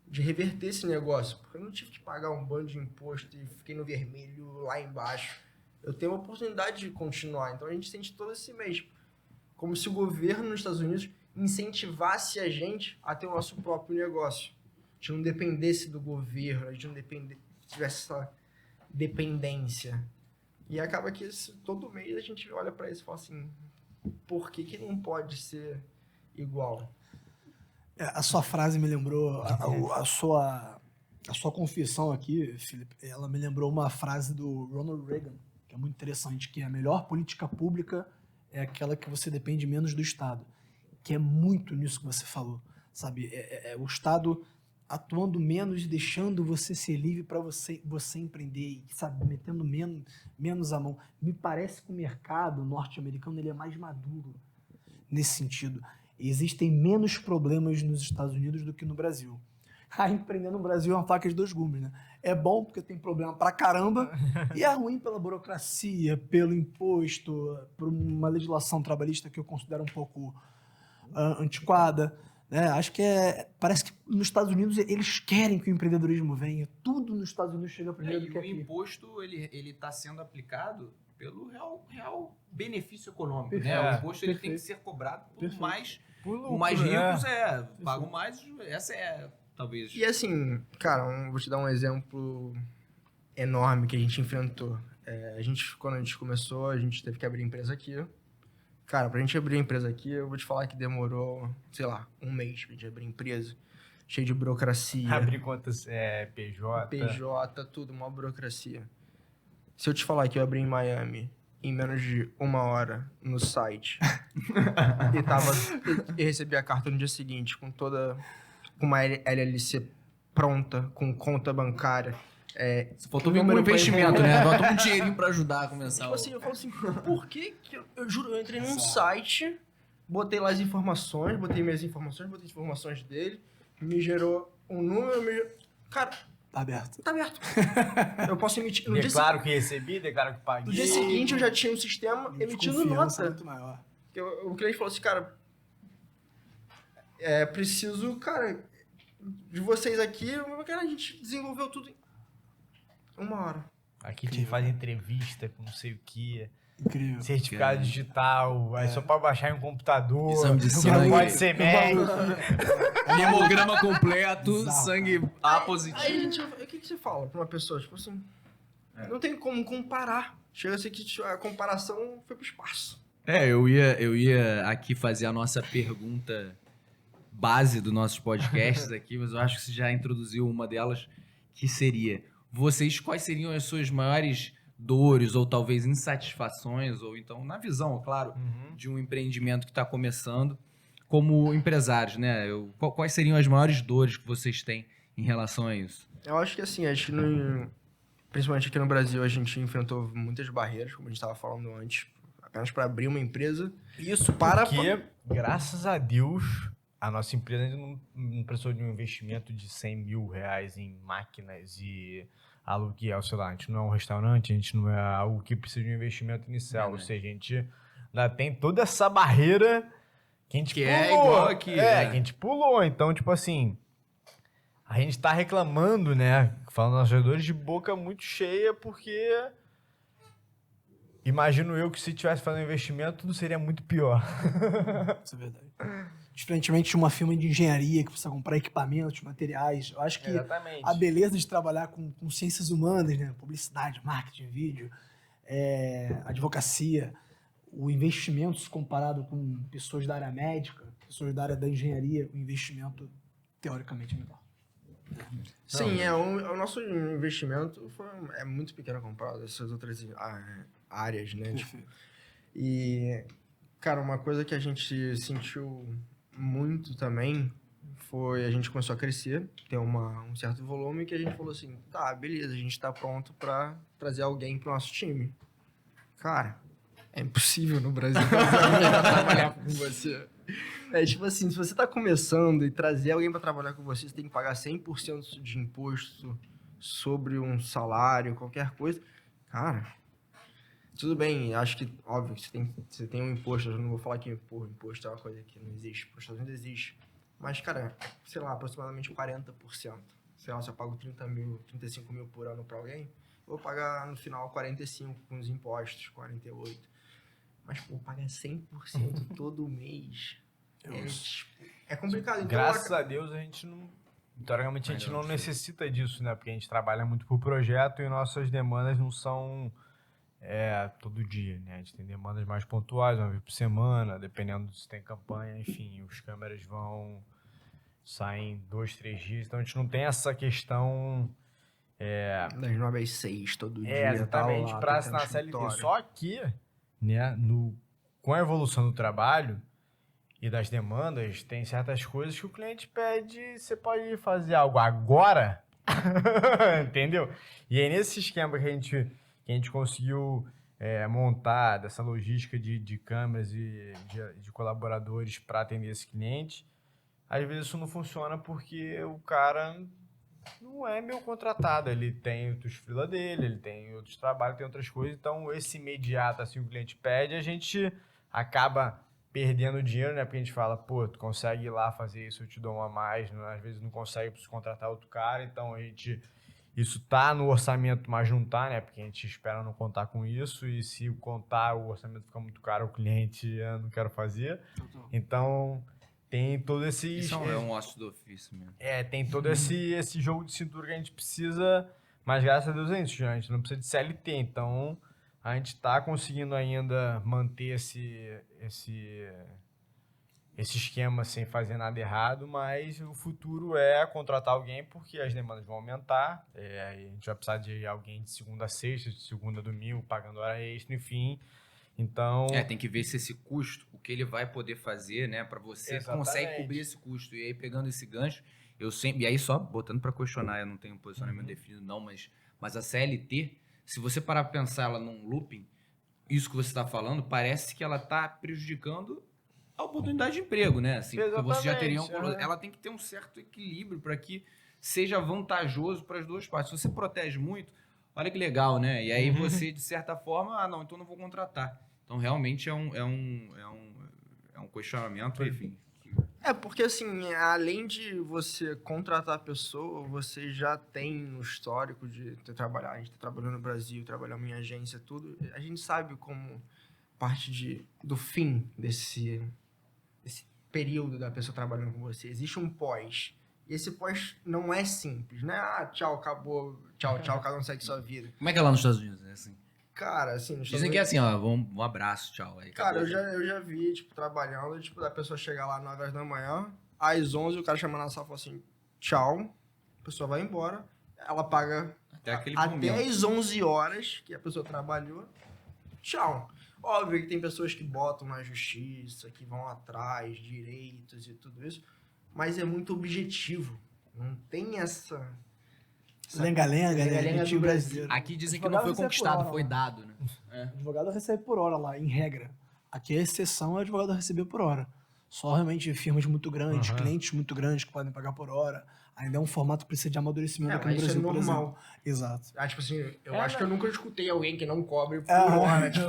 Speaker 4: de reverter esse negócio. Porque eu não tive que pagar um bando de imposto e fiquei no vermelho lá embaixo. Eu tenho a oportunidade de continuar. Então a gente sente todo esse mês como se o governo nos Estados Unidos incentivasse a gente a ter o nosso próprio negócio. A gente não dependesse do governo, a gente não tivesse essa dependência. E acaba que todo mês a gente olha para isso e fala assim, por que não pode ser igual?
Speaker 2: A sua frase me lembrou, a sua confissão aqui, Felipe, ela me lembrou uma frase do Ronald Reagan, que é muito interessante, que a melhor política pública é aquela que você depende menos do Estado, que é muito nisso que você falou, sabe? É o Estado atuando menos, deixando você ser livre para você empreender, sabe? Metendo menos a mão. Me parece que o mercado norte-americano ele é mais maduro nesse sentido. Existem menos problemas nos Estados Unidos do que no Brasil. Empreender no Brasil é uma faca de dois gumes, né? É bom porque tem problema pra caramba e é ruim pela burocracia, pelo imposto, por uma legislação trabalhista que eu considero um pouco antiquada. Né? Acho que parece que nos Estados Unidos eles querem que o empreendedorismo venha. Tudo nos Estados Unidos chega primeiro do que aqui.
Speaker 1: O imposto ele está sendo aplicado pelo real benefício econômico. Né?
Speaker 2: Perfeito.
Speaker 1: O imposto ele tem que ser cobrado por
Speaker 2: Perfeito.
Speaker 1: os mais ricos, pagam mais. Essa é, talvez...
Speaker 4: E assim, cara, vou te dar um exemplo enorme que a gente enfrentou. Quando a gente começou, a gente teve que abrir empresa aqui. Cara, pra gente abrir a empresa aqui, eu vou te falar que demorou, sei lá, um mês pra gente abrir empresa. Cheio de burocracia.
Speaker 3: Abrir contas PJ.
Speaker 4: PJ, tudo, uma burocracia. Se eu te falar que eu abri em Miami em menos de 1 hora no site e recebi a carta no dia seguinte com uma LLC pronta, com conta bancária.
Speaker 1: Faltou vir um investimento, né? Faltou um dinheirinho pra ajudar a começar.
Speaker 4: Tipo assim, eu falo assim, por que eu juro, eu entrei num site, botei lá as informações, botei minhas informações, botei as informações dele, me gerou um número, cara...
Speaker 2: Tá aberto.
Speaker 4: Tá aberto. Eu posso emitir...
Speaker 3: Declaro que recebi, declaro que paguei.
Speaker 4: No dia seguinte eu já tinha um sistema emitindo nota.
Speaker 2: Muito maior.
Speaker 4: O cliente falou assim, cara, preciso, cara, de vocês aqui, cara, a gente desenvolveu tudo em 1 hora.
Speaker 3: Aqui a gente faz entrevista com não sei o que.
Speaker 2: Incrível.
Speaker 3: Certificado digital, aí só pra baixar em um computador.
Speaker 1: Exame de
Speaker 3: Não
Speaker 1: sangue.
Speaker 3: pode ser médico.
Speaker 1: Hemograma completo,
Speaker 2: Exato.
Speaker 1: sangue A positivo.
Speaker 4: Aí, gente, o que você fala pra uma pessoa? Tipo assim, não tem como comparar. Chega a ser que a comparação foi pro espaço.
Speaker 1: Eu ia aqui fazer a nossa pergunta base dos nossos podcasts aqui, mas eu acho que você já introduziu uma delas, que seria: quais seriam as suas maiores dores ou talvez insatisfações, ou então, na visão, claro, de um empreendimento que está começando como empresários, né? Quais seriam as maiores dores que vocês têm em relação a isso?
Speaker 4: Eu acho que assim, principalmente aqui no Brasil, a gente enfrentou muitas barreiras, como a gente estava falando antes, apenas para abrir uma empresa.
Speaker 3: Isso porque, graças a Deus, a nossa empresa ainda não precisou de um investimento de 100 mil reais em máquinas e aluguel, sei lá. A gente não é um restaurante, a gente não é algo que precisa de um investimento inicial. Ou seja, a gente ainda tem toda essa barreira que a gente pulou.
Speaker 1: É igual aqui.
Speaker 3: Que a gente pulou. Então, tipo assim, a gente tá reclamando, né? Falando nas dores de boca muito cheia, porque imagino eu que se tivesse fazendo investimento, tudo seria muito pior.
Speaker 2: Isso é verdade. Diferentemente de uma firma de engenharia que precisa comprar equipamentos, materiais, eu acho que
Speaker 3: Exatamente.
Speaker 2: a beleza de trabalhar com ciências humanas, né? Publicidade, marketing, vídeo, advocacia, o investimento comparado com pessoas da área médica, pessoas da área da engenharia, o investimento teoricamente é menor.
Speaker 4: Sim, o nosso investimento é muito pequeno comparado a essas outras áreas, né? Tipo, e, cara, uma coisa que a gente sentiu muito também foi a gente começou a crescer, ter um certo volume, que a gente falou assim, tá, beleza, a gente tá pronto pra trazer alguém pro nosso time. Cara, é impossível no Brasil trazer alguém pra trabalhar com você. É tipo assim, se você tá começando e trazer alguém pra trabalhar com você, você tem que pagar 100% de imposto sobre um salário, qualquer coisa. Cara, tudo bem, acho que, óbvio, que você tem um imposto, eu não vou falar que imposto é uma coisa que não existe, imposto não existe. Mas, cara, sei lá, aproximadamente 40%. Sei lá, se eu pago 30 mil, 35 mil por ano pra alguém, eu vou pagar no final 45 com os impostos, 48. Mas, pô, pagar 100% todo mês é complicado. Então,
Speaker 3: Graças a Deus a gente não... Teoricamente a gente não necessita disso, né? Porque a gente trabalha muito por projeto e nossas demandas não são todo dia, né? A gente tem demandas mais pontuais, uma vez por semana, dependendo se tem campanha, enfim, os câmeras saem 2, 3 dias, então a gente não tem essa questão...
Speaker 4: das 9 às 6 todo dia.
Speaker 3: Exatamente, para assinar a CLT. Só que, né, com a evolução do trabalho e das demandas, tem certas coisas que o cliente pede, você pode fazer algo agora, entendeu? E aí nesse esquema que a gente conseguiu montar, dessa logística de câmeras e de colaboradores para atender esse cliente, às vezes isso não funciona porque o cara não é meu contratado, ele tem os freela dele, ele tem outros trabalhos, tem outras coisas, então esse imediato, assim, o cliente pede, a gente acaba perdendo dinheiro, né, porque a gente fala, pô, tu consegue ir lá fazer isso, eu te dou uma a mais, né? Às vezes não consegue, preciso contratar outro cara, então isso tá no orçamento, mas não tá, né, porque a gente espera não contar com isso, e se contar o orçamento fica muito caro, o cliente, eu não quero fazer, então... Tem todo esse...
Speaker 1: Isso é um ócio do ofício mesmo.
Speaker 3: Tem todo esse jogo de cintura que a gente precisa, mas graças a Deus é isso, a gente não precisa de CLT, então a gente está conseguindo ainda manter esse esquema sem fazer nada errado, mas o futuro é contratar alguém porque as demandas vão aumentar, a gente vai precisar de alguém de segunda a sexta, de segunda a domingo, pagando hora extra, enfim... Então...
Speaker 1: tem que ver se esse custo, o que ele vai poder fazer, né, para você, consegue cobrir esse custo. E aí, pegando esse gancho, eu sempre... E aí, só botando para questionar, eu não tenho um posicionamento definido, não, mas a CLT, se você parar para pensar ela num looping, isso que você está falando, parece que ela está prejudicando a oportunidade de emprego, né? Assim, porque você já teria ela tem que ter um certo equilíbrio para que seja vantajoso para as duas partes. Se você protege muito, olha que legal, né? E aí você, de certa forma, não, então não vou contratar. Então, realmente é um questionamento, enfim.
Speaker 4: Porque, assim, além de você contratar a pessoa, você já tem no histórico de ter trabalhado. A gente trabalhou no Brasil, trabalhamos em agência, tudo. A gente sabe como parte do fim desse período da pessoa trabalhando com você. Existe um pós. E esse pós não é simples, né? Tchau, acabou. Tchau, cada um segue sua vida.
Speaker 1: Como é que é lá nos Estados Unidos? É assim?
Speaker 4: Cara, assim...
Speaker 1: Dizem que é assim, ó, um abraço, tchau. Aí,
Speaker 4: cara, eu já vi, tipo, trabalhando, tipo, da pessoa chegar lá 9 horas da manhã, às 11 o cara chama na sala e fala assim, tchau, a pessoa vai embora, ela paga até as 11 horas que a pessoa trabalhou, tchau. Óbvio que tem pessoas que botam na justiça, que vão atrás, direitos e tudo isso, mas é muito objetivo, não tem essa...
Speaker 2: Lenga-lenga, né?
Speaker 4: do Brasil.
Speaker 1: Aqui dizem que não foi conquistado, foi dado, né?
Speaker 2: O advogado recebe por hora lá, em regra. Aqui a exceção é o advogado receber por hora. Só realmente firmas muito grandes, clientes muito grandes que podem pagar por hora. Ainda é um formato que precisa de amadurecimento aqui no Brasil,
Speaker 4: isso é normal.
Speaker 2: por exemplo. Exato.
Speaker 4: Tipo assim, eu acho que eu nunca escutei alguém que não cobre por hora. Tipo,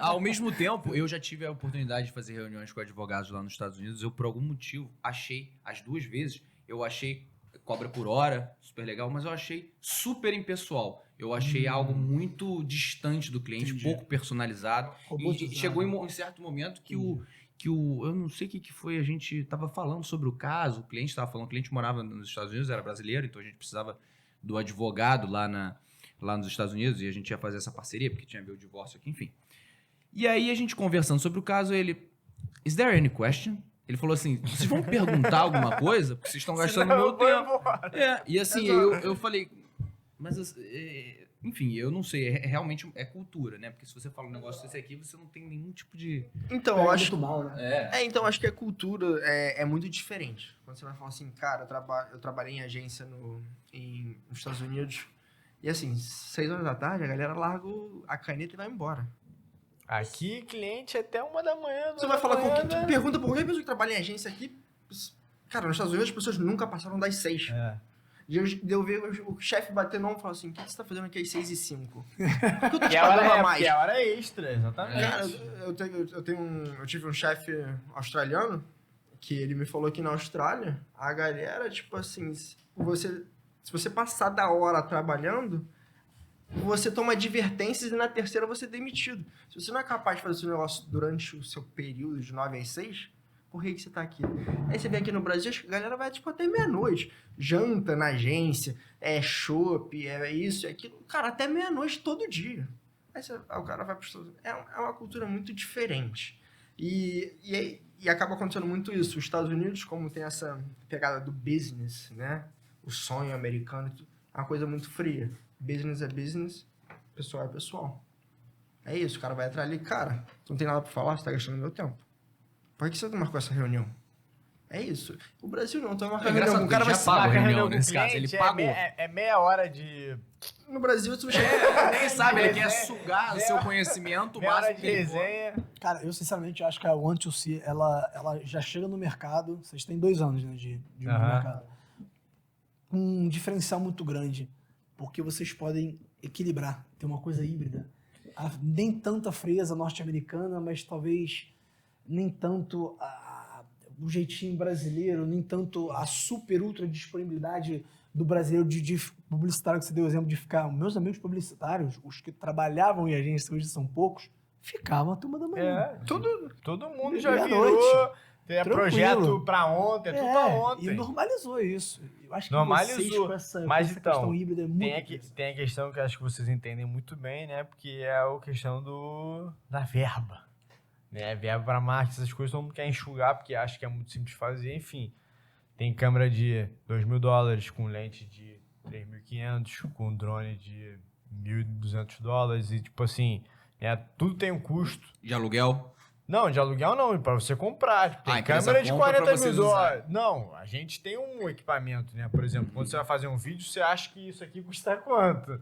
Speaker 1: ao mesmo tempo, eu já tive a oportunidade de fazer reuniões com advogados lá nos Estados Unidos. Eu, por algum motivo, as 2 vezes, eu achei cobra por hora, super legal, mas eu achei super impessoal. Eu achei algo muito distante do cliente, pouco personalizado. E chegou em certo momento que eu não sei o que foi, a gente estava falando sobre o caso, o cliente estava falando, o cliente morava nos Estados Unidos, era brasileiro, então a gente precisava do advogado lá lá nos Estados Unidos, e a gente ia fazer essa parceria, porque tinha meu divórcio aqui, enfim. E aí a gente conversando sobre o caso, ele... Is there any question? Ele falou assim, vocês vão perguntar alguma coisa? Porque vocês estão gastando meu tempo. E assim, eu falei... Mas, enfim, eu não sei, realmente é cultura, né? Porque se você fala um negócio desse aqui, você não tem nenhum tipo de...
Speaker 4: Então, eu acho...
Speaker 2: muito mal, né?
Speaker 4: Então, acho que a cultura é muito diferente. Quando você vai falar assim, cara, eu trabalhei em agência nos Estados Unidos, e assim, 6 horas da tarde, a galera larga a caneta e vai embora.
Speaker 3: Aqui, cliente até 1 da manhã.
Speaker 4: Você vai falar com quem? Tu pergunta por qualquer pessoa que trabalha em agência aqui, cara, nos Estados Unidos as pessoas nunca passaram das 6. De eu ver o chefe bater no ombro e falar assim, o que você tá fazendo aqui às 6h05? Por que eu tô te pagando a mais?
Speaker 3: Que é hora extra, exatamente.
Speaker 4: Cara, eu tive um chefe australiano que ele me falou que na Austrália, a galera, tipo assim, se você passar da hora trabalhando, você toma advertências e na terceira você é demitido. Se você não é capaz de fazer esse negócio durante o seu período de 9 às 6, por que você tá aqui? Aí você vem aqui no Brasil, a galera vai tipo até meia-noite. Janta na agência, chopp, isso, aquilo. Cara, até meia-noite todo dia. Aí o cara vai pro... É uma cultura muito diferente. E acaba acontecendo muito isso. Os Estados Unidos, como tem essa pegada do business, né? O sonho americano, é uma coisa muito fria. Business é business, pessoal é pessoal. É isso, o cara vai entrar ali, cara, tu não tem nada pra falar, você tá gastando meu tempo. Por que você não marcou essa reunião? É isso. O Brasil não, tu vai marcar reunião. O cara vai
Speaker 1: pagar a reunião nesse
Speaker 3: cliente,
Speaker 1: caso, ele pagou.
Speaker 3: É meia hora de...
Speaker 4: No Brasil, tu
Speaker 1: Nem sabe, ele quer sugar o seu conhecimento,
Speaker 3: Meia hora
Speaker 1: máximo
Speaker 3: de
Speaker 1: que ele for.
Speaker 3: resenha.
Speaker 2: Cara, eu sinceramente acho que a One to See, ela já chega no mercado, vocês têm 2 anos, né, de mercado, um diferencial muito grande, porque vocês podem equilibrar, ter uma coisa híbrida. Nem tanta frieza norte-americana, mas talvez nem tanto o jeitinho brasileiro, nem tanto a super ultra disponibilidade do brasileiro de publicitário, que você deu o exemplo de ficar... Meus amigos publicitários, os que trabalhavam em agência, hoje são poucos, ficavam até 1 da manhã.
Speaker 3: Todo mundo já
Speaker 2: Meia-noite.
Speaker 3: virou. Tem
Speaker 2: Tranquilo.
Speaker 3: projeto pra ontem, tudo pra ontem.
Speaker 2: E normalizou isso. Eu acho que
Speaker 3: Normalizou.
Speaker 2: vocês com essa
Speaker 3: Mas então,
Speaker 2: questão híbrida é muito...
Speaker 3: Tem a questão que eu acho que vocês entendem muito bem, né? Porque é a questão da verba. Né? Verba para marketing, essas coisas, todo mundo quer enxugar porque acha que é muito simples de fazer. Enfim, tem câmera de $2.000 com lente de 3.500, com drone de $1.200 e tipo assim, tudo tem um custo.
Speaker 1: De aluguel?
Speaker 3: Não, de aluguel não, para você comprar. Tipo, tem câmera de $40.000. Não, a gente tem um equipamento, né? Por exemplo, quando você vai fazer um vídeo, você acha que isso aqui custa quanto?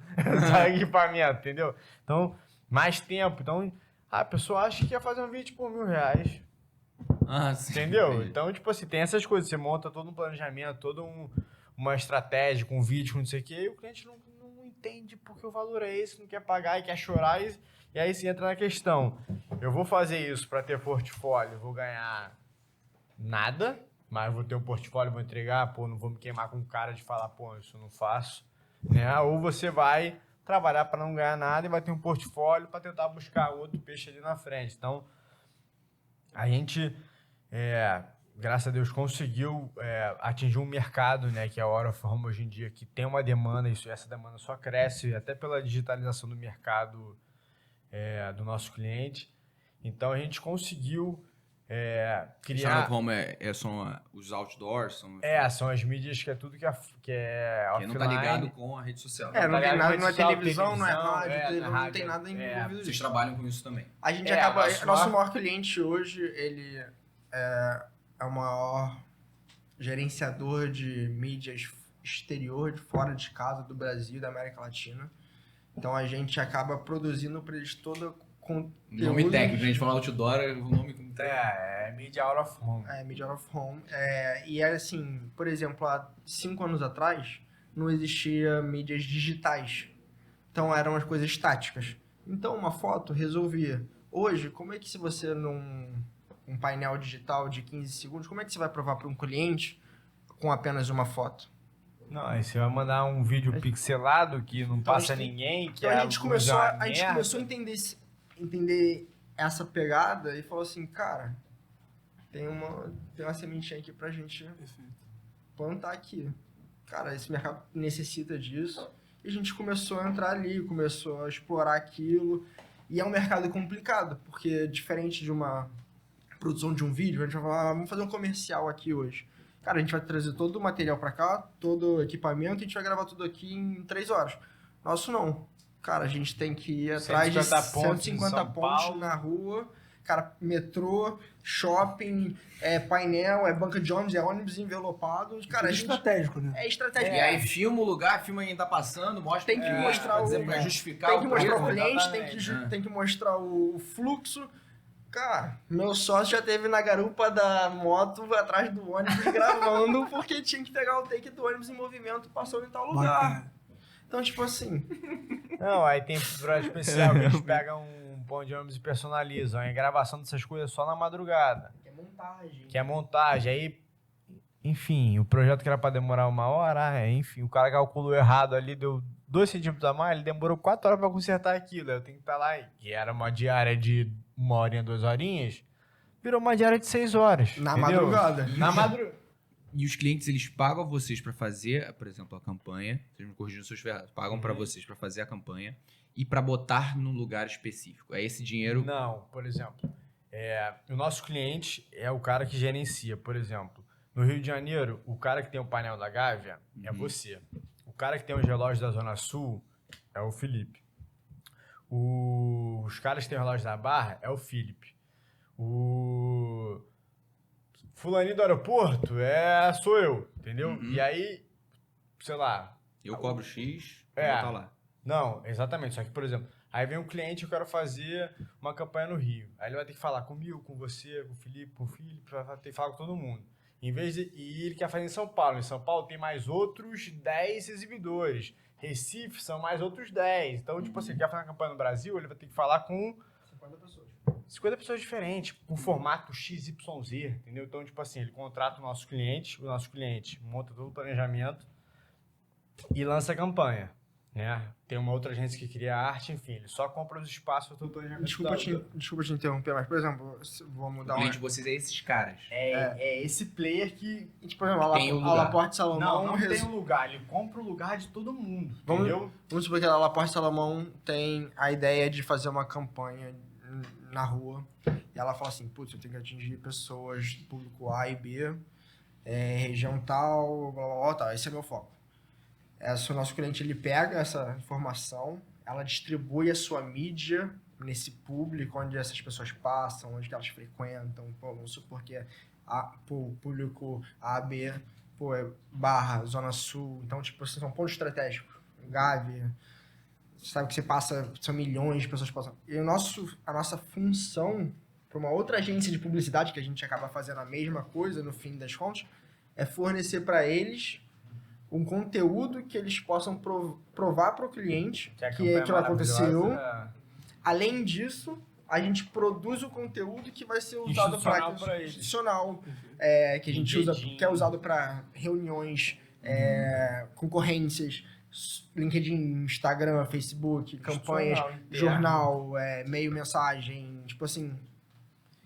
Speaker 3: Equipamento, entendeu? Então, mais tempo. Então, a pessoa acha que ia fazer um vídeo por R$1.000.
Speaker 1: Sim.
Speaker 3: Entendeu?
Speaker 1: Entendi.
Speaker 3: Então, tipo assim, tem essas coisas. Você monta todo um planejamento, uma estratégia com vídeo, com não sei o quê, e o cliente não entende porque o valor é esse, não quer pagar e quer chorar. E aí você entra na questão. Eu vou fazer isso para ter portfólio, vou ganhar nada, mas vou ter um portfólio, vou entregar, não vou me queimar com cara de falar, isso eu não faço. Né? Ou você vai trabalhar para não ganhar nada e vai ter um portfólio para tentar buscar outro peixe ali na frente. Então, a gente, graças a Deus, conseguiu atingir um mercado, né, que é a Out of Home hoje em dia, que tem uma demanda, essa demanda só cresce, até pela digitalização do mercado do nosso cliente. Então, a gente conseguiu criar...
Speaker 1: Out of Home são os outdoors?
Speaker 3: São as mídias que é tudo que é offline.
Speaker 1: Que não tá ligado com a rede social.
Speaker 4: não tem nada, não é televisão, não é
Speaker 3: televisão,
Speaker 4: rádio, não tem nada envolvido
Speaker 1: Vocês
Speaker 4: nisso.
Speaker 1: trabalham com isso também.
Speaker 4: A gente
Speaker 3: nosso
Speaker 4: nosso maior cliente hoje, ele é o maior gerenciador de mídias exterior, de fora de casa, do Brasil e da América Latina. Então a gente acaba produzindo para eles todo conteúdo.
Speaker 1: Nome técnico, a gente fala outdoor, o nome como
Speaker 3: É Media Out of Home.
Speaker 4: Media Out of Home. E era assim, por exemplo, há 5 anos atrás, não existia mídias digitais. Então eram as coisas estáticas. Então uma foto resolvia. Hoje, como é que se você um painel digital de 15 segundos, como é que você vai provar para um cliente com apenas uma foto?
Speaker 3: Não, aí você vai mandar um vídeo pixelado que não
Speaker 4: Então,
Speaker 3: passa ninguém, que
Speaker 4: Então a gente começou a
Speaker 3: merda.
Speaker 4: entender essa pegada e falou assim, cara, tem uma sementinha aqui pra gente plantar aqui. Cara, esse mercado necessita disso. E e a gente começou a entrar ali, começou a explorar aquilo. E é um mercado complicado, porque diferente de uma produção de um vídeo, a gente vai falar, vamos fazer um comercial aqui hoje. Cara, a gente vai trazer todo o material pra cá, todo o equipamento, e a gente vai gravar tudo aqui em 3 horas. Nosso não. Cara, a gente tem que ir atrás de 150 pontos na rua. Cara, metrô, shopping, painel, banca de ônibus, ônibus envelopado. Cara, a gente...
Speaker 2: estratégico, né?
Speaker 4: É estratégico.
Speaker 1: E aí filma o lugar, filma quem tá passando, mostra...
Speaker 4: Tem que mostrar
Speaker 1: pra justificar
Speaker 4: tem que mostrar o
Speaker 1: preço,
Speaker 4: cliente, tem que mostrar o fluxo. Cara, meu sócio já teve na garupa da moto atrás do ônibus gravando porque tinha que pegar o take do ônibus em movimento passando em tal lugar.
Speaker 2: Bacana.
Speaker 4: Então, tipo assim...
Speaker 3: Não, aí tem projeto especial que eles pegam um ponto de ônibus e personalizam. Aí gravação dessas coisas só na madrugada.
Speaker 4: Que é montagem.
Speaker 3: Que é montagem. Aí, enfim, o projeto que era pra demorar 1 hora, enfim, o cara calculou errado ali, deu 2 centímetros a mais, ele demorou 4 horas pra consertar aquilo. Aí eu tenho que estar lá, que era uma diária de 1 horinha, 2 horinhas, virou uma diária de 6 horas.
Speaker 4: Na
Speaker 3: entendeu?
Speaker 4: madrugada.
Speaker 3: Na madrugada.
Speaker 1: E os clientes, eles pagam a vocês pra fazer, por exemplo, a campanha. Vocês me corrigem se eu estiver errado. Pagam pra vocês pra fazer a campanha e pra botar num lugar específico. É esse dinheiro...
Speaker 3: Não, por exemplo, o nosso cliente é o cara que gerencia. Por exemplo, no Rio de Janeiro, o cara que tem o painel da Gávea é você. O cara que tem os relógios da Zona Sul é o Felipe. Os caras que tem o relógio da Barra é o Felipe. O fulaninho do aeroporto sou eu, entendeu? E aí, sei lá...
Speaker 1: Eu cobro X,
Speaker 3: É.
Speaker 1: vou botar lá.
Speaker 3: Não, exatamente. Só que, por exemplo, aí vem um cliente, eu quero fazer uma campanha no Rio. Aí ele vai ter que falar comigo, com você, com o Felipe, vai ter que falar com todo mundo. E ele quer fazer em São Paulo. Em São Paulo tem mais outros 10 exibidores. Recife são mais outros 10. Então, tipo assim, ele quer fazer uma campanha no Brasil, ele vai ter que falar com 50 pessoas diferentes, com formato XYZ, entendeu? Então, tipo assim, ele contrata o nosso cliente monta todo o planejamento e lança a campanha, né? Tem uma outra agência que cria arte, enfim, ele só compra os espaços todo o planejamento.
Speaker 4: Desculpa te interromper, mas, por exemplo, vamos
Speaker 1: O
Speaker 4: dar
Speaker 1: cliente de vocês é esses caras.
Speaker 3: É esse player que...
Speaker 4: Tipo, por exemplo,
Speaker 1: Tem um
Speaker 4: a
Speaker 1: lugar.
Speaker 4: Laporte Salomão...
Speaker 3: Não tem um lugar, ele compra o lugar de todo mundo,
Speaker 4: Vamos-
Speaker 3: entendeu?
Speaker 4: Vamos supor que a Laporte Salomão tem a ideia de fazer uma campanha na rua. E ela fala assim, putz, eu tenho que atingir pessoas do público A e B, região tal, blá, blá, blá, tal. Esse é meu foco. O nosso cliente, ele pega essa informação, ela distribui a sua mídia nesse público, onde essas pessoas passam, onde que elas frequentam. Pô, vamos supor que o público A, B, Barra, Zona Sul. Então, tipo, são pontos estratégicos. Gávea, sabe que você passa, são milhões de pessoas que passam. E a nossa função para uma outra agência de publicidade, que a gente acaba fazendo a mesma coisa no fim das contas, é fornecer para eles um conteúdo que eles possam provar para o cliente que aquilo aconteceu. Além disso, a gente produz o conteúdo que vai ser usado para institucional, que a gente usa, que é usado para reuniões, concorrências, LinkedIn, Instagram, Facebook, campanhas, jornal, meio mensagem, tipo assim,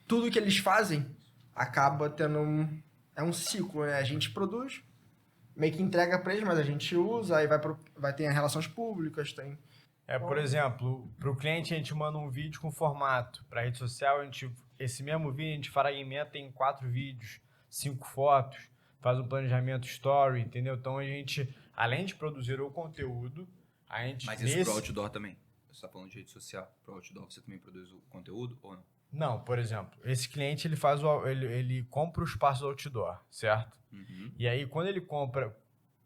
Speaker 4: tudo que eles fazem acaba tendo um ciclo, né? A gente produz, meio que entrega para eles, mas a gente usa, aí vai ter relações públicas, tem...
Speaker 3: Por exemplo, para o cliente a gente manda um vídeo com formato. Para a rede social, esse mesmo vídeo a gente fragmenta em 4 vídeos, 5 fotos, faz um planejamento story, entendeu? Então a gente, além de produzir o conteúdo, a gente...
Speaker 1: Mas isso pro outdoor também? Você está falando de rede social. Pro outdoor você também produz o conteúdo ou não?
Speaker 3: Não, por exemplo, esse cliente ele compra o espaço do outdoor, certo? E aí quando ele compra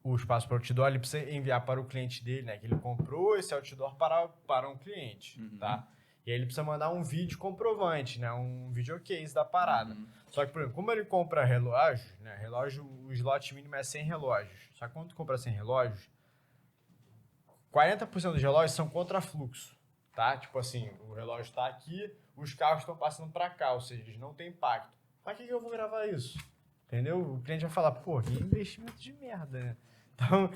Speaker 3: o espaço para outdoor, ele precisa enviar para o cliente dele, né? Que ele comprou esse outdoor para um cliente, tá? E aí ele precisa mandar um vídeo comprovante, né? Um videocase da parada. Só que, por exemplo, como ele compra relógio, né? Relógio, o slot mínimo é 100 relógios. Só que quando tu compra 100 relógios, 40% dos relógios são contra-fluxo, tá? Tipo assim, o relógio está aqui, os carros estão passando para cá, ou seja, eles não têm impacto. Pra que eu vou gravar isso? Entendeu? O cliente vai falar, pô, que investimento de merda, né? Então,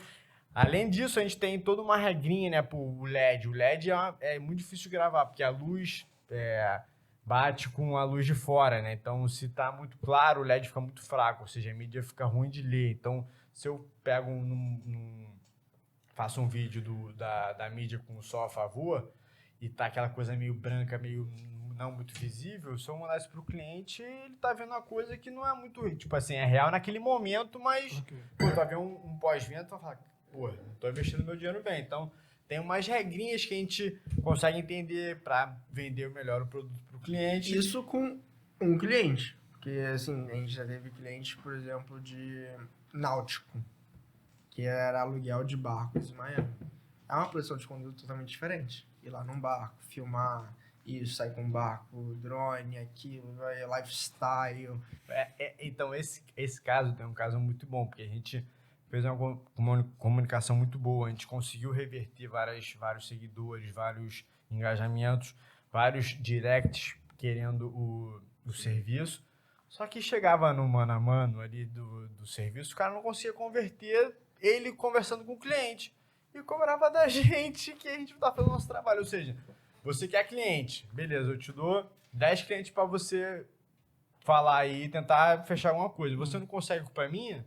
Speaker 3: além disso, a gente tem toda uma regrinha, né, pro LED. O LED é muito difícil de gravar, porque a luz bate com a luz de fora, né? Então, se tá muito claro, o LED fica muito fraco, ou seja, a mídia fica ruim de ler. Então, se eu pego passa um vídeo da mídia com o sol a favor e tá aquela coisa meio branca, meio não muito visível, se eu mandar isso pro cliente, ele tá vendo uma coisa que não é muito, tipo assim, é real naquele momento, mas pô, tá vendo um pós-venda, vai falar, pô, não tô investindo meu dinheiro bem. Então, tem umas regrinhas que a gente consegue entender para vender melhor o produto pro cliente.
Speaker 4: Isso com um cliente. Porque, assim, a gente já teve clientes, por exemplo, de náutico, que era aluguel de barcos em Miami. É uma produção de conteúdo totalmente diferente. Ir lá num barco, filmar isso, sair com um barco, drone, aquilo, lifestyle.
Speaker 3: Então, esse caso tem um caso muito bom, porque a gente fez uma comunicação muito boa, a gente conseguiu reverter vários seguidores, vários engajamentos, vários directs querendo o serviço, só que chegava no mano a mano ali do serviço, o cara não conseguia converter ele conversando com o cliente e cobrava da gente que a gente tá fazendo o nosso trabalho, ou seja, você quer cliente, beleza, eu te dou 10 clientes para você falar aí e tentar fechar alguma coisa, você não consegue, culpa é minha?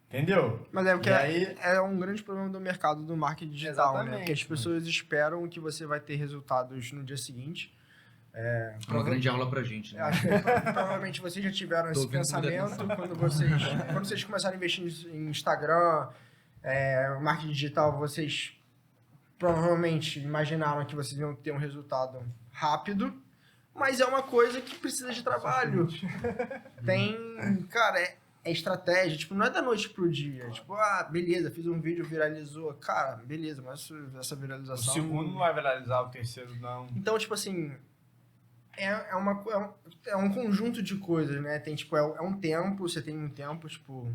Speaker 3: Entendeu?
Speaker 4: Mas é porque
Speaker 3: aí,
Speaker 4: é um grande problema do mercado do marketing digital, né?
Speaker 3: Exatamente,
Speaker 4: Porque as pessoas esperam que você vai ter resultados no dia seguinte.
Speaker 1: É uma grande aula pra gente, né?
Speaker 4: Acho que provavelmente vocês já tiveram esse pensamento quando vocês começaram a investir em Instagram, marketing digital, vocês provavelmente imaginaram que vocês iam ter um resultado rápido, mas é uma coisa que precisa de trabalho. Cara, é estratégia, tipo, não é da noite pro dia. Tipo, beleza, fiz um vídeo, viralizou. Cara, beleza, mas essa
Speaker 3: o
Speaker 4: viralização...
Speaker 3: segundo não vai viralizar, o terceiro não.
Speaker 4: Então, tipo assim, é um conjunto de coisas, né? Tem, tipo, é um tempo, você tem um tempo, tipo...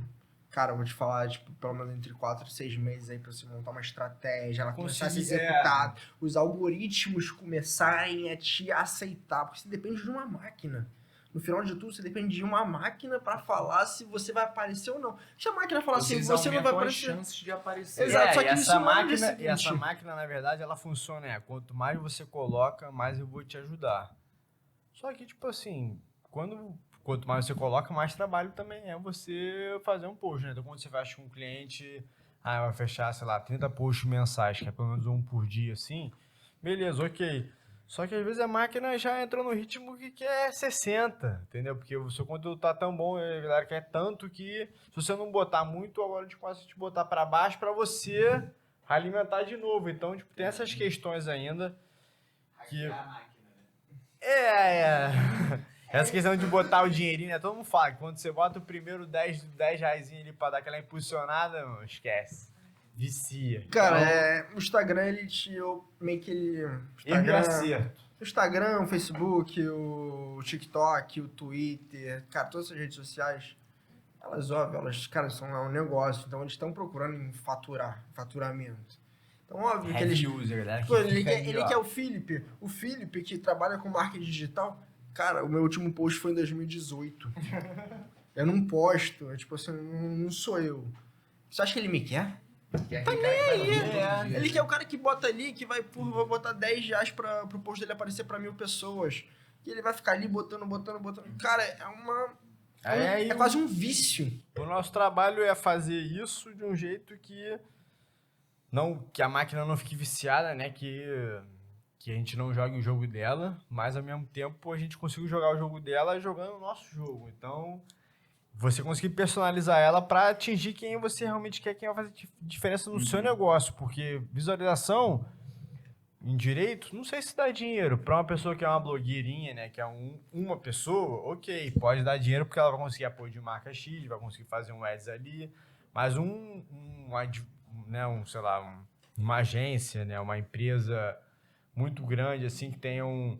Speaker 4: Cara, eu vou te falar, tipo, pelo menos entre 4 e 6 meses aí pra você montar uma estratégia, ela começar a ser executada, os algoritmos começarem a te aceitar, porque você depende de uma máquina. No final de tudo, você depende de uma máquina pra falar se você vai aparecer ou não. Se a máquina falar assim, você não vai aparecer.
Speaker 1: As chances de aparecer.
Speaker 4: Exato, só que
Speaker 3: essa
Speaker 4: isso não é no dia
Speaker 3: máquina,
Speaker 4: seguinte.
Speaker 3: essa máquina, na verdade, ela funciona, quanto mais você coloca, mais eu vou te ajudar. Só que, tipo assim, quanto mais você coloca, mais trabalho também é você fazer um post, né? Então, quando você fecha com um cliente, vai fechar, sei lá, 30 posts mensais, que é pelo menos um por dia, assim, beleza, ok. Só que às vezes a máquina já entrou no ritmo que quer 60, entendeu? Porque o seu conteúdo tá tão bom, a galera quer tanto que se você não botar muito, agora a gente começa a te botar para baixo para você alimentar de novo. Então, tipo, tem essas questões ainda que... Essa questão de botar o dinheirinho, né? Todo mundo fala que quando você bota o primeiro 10 reais ali pra dar aquela impulsionada, mano, esquece. Vicia.
Speaker 4: Cara, o Instagram, meio que ele... O Instagram, o Facebook, o TikTok, o Twitter, cara, todas essas redes sociais, elas, cara, são um negócio, então eles estão procurando em faturamento. Então, óbvio que eles...
Speaker 3: user, né?
Speaker 4: Pô, ele quer o Felipe, que trabalha com marketing digital. Cara, o meu último post foi em 2018. Eu não posto, tipo assim, não sou eu. Você acha que ele me quer? Tá nem aí. Ele quer o cara que bota ali, que vai botar 10 reais pro post dele aparecer pra 1000 pessoas. E ele vai ficar ali botando. Cara, é quase um vício.
Speaker 3: O nosso trabalho é fazer isso de um jeito que a máquina não fique viciada, né? Que a gente não jogue o jogo dela, mas ao mesmo tempo a gente conseguiu jogar o jogo dela jogando o nosso jogo. Então, você conseguir personalizar ela para atingir quem você realmente quer, quem vai fazer diferença no seu negócio. Porque visualização em direito, não sei se dá dinheiro. Para uma pessoa que é uma blogueirinha, né, que é uma pessoa, ok, pode dar dinheiro porque ela vai conseguir apoio de marca X, vai conseguir fazer um ads ali. Mas uma agência, né, uma empresa muito grande, assim, que tenha um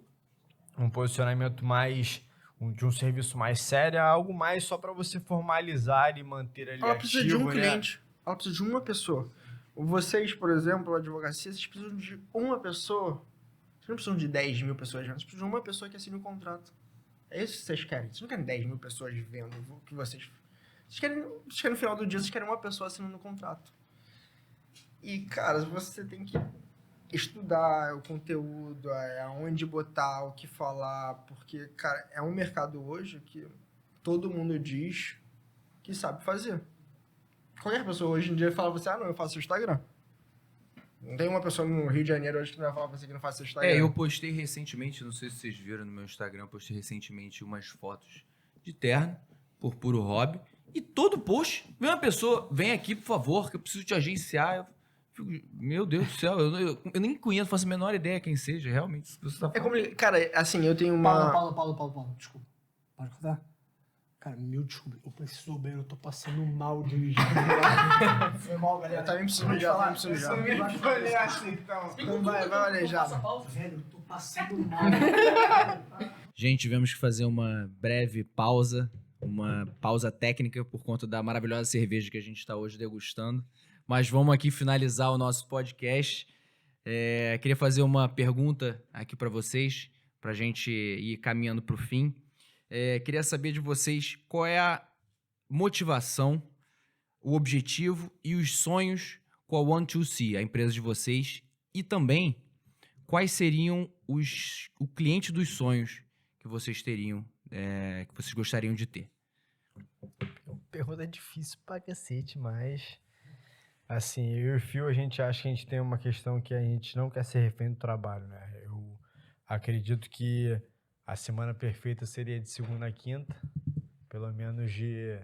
Speaker 3: posicionamento mais, de um serviço mais sério, é algo mais só para você formalizar e manter ali
Speaker 4: Ela
Speaker 3: ativo,
Speaker 4: precisa de um
Speaker 3: né?
Speaker 4: cliente, ela precisa de uma pessoa. Vocês, por exemplo, a advocacia, vocês precisam de uma pessoa. Vocês não precisam de 10 mil pessoas vendo, vocês precisam de uma pessoa que assine o contrato. É isso que vocês querem. Vocês não querem 10 mil pessoas vendo o que vocês querem no final do dia, vocês querem uma pessoa assinando o contrato. E, cara, você tem que estudar o conteúdo, aonde botar, o que falar, porque, cara, é um mercado hoje que todo mundo diz que sabe fazer. Qualquer pessoa hoje em dia fala você, não, eu faço o Instagram. Não tem uma pessoa no Rio de Janeiro hoje que não vai falar pra você que não faz seu Instagram.
Speaker 1: Eu postei recentemente, não sei se vocês viram no meu Instagram, eu postei recentemente umas fotos de terno, por puro hobby. E todo post, vem uma pessoa, vem aqui, por favor, que eu preciso te agenciar. Eu fico, meu Deus do céu, eu nem conheço, faço a menor ideia quem seja, realmente. Isso que você tá
Speaker 4: É
Speaker 1: falando.
Speaker 4: como, cara, assim, eu tenho uma...
Speaker 2: Paulo, desculpa. Pode contar? Cara, desculpa, eu preciso do banheiro, eu tô passando mal dirigindo. Foi mal, galera.
Speaker 4: Eu também preciso mijar, também preciso mijar. Então vai aleijado.
Speaker 2: Velho, eu tô passando mal.
Speaker 1: Gente, tivemos que fazer uma breve pausa, uma pausa técnica por conta da maravilhosa cerveja que a gente está hoje degustando. Mas vamos aqui finalizar o nosso podcast. Queria fazer uma pergunta aqui para vocês, para a gente ir caminhando para o fim. Queria saber de vocês qual é a motivação, o objetivo e os sonhos com a One2C, a empresa de vocês, e também quais seriam o cliente dos sonhos que vocês teriam, que vocês gostariam de ter.
Speaker 3: Pergunta difícil pra cacete, mas... Assim, eu e o Fio, a gente acha que a gente tem uma questão que a gente não quer ser refém do trabalho, né? Eu acredito que a semana perfeita seria de segunda a quinta, pelo menos de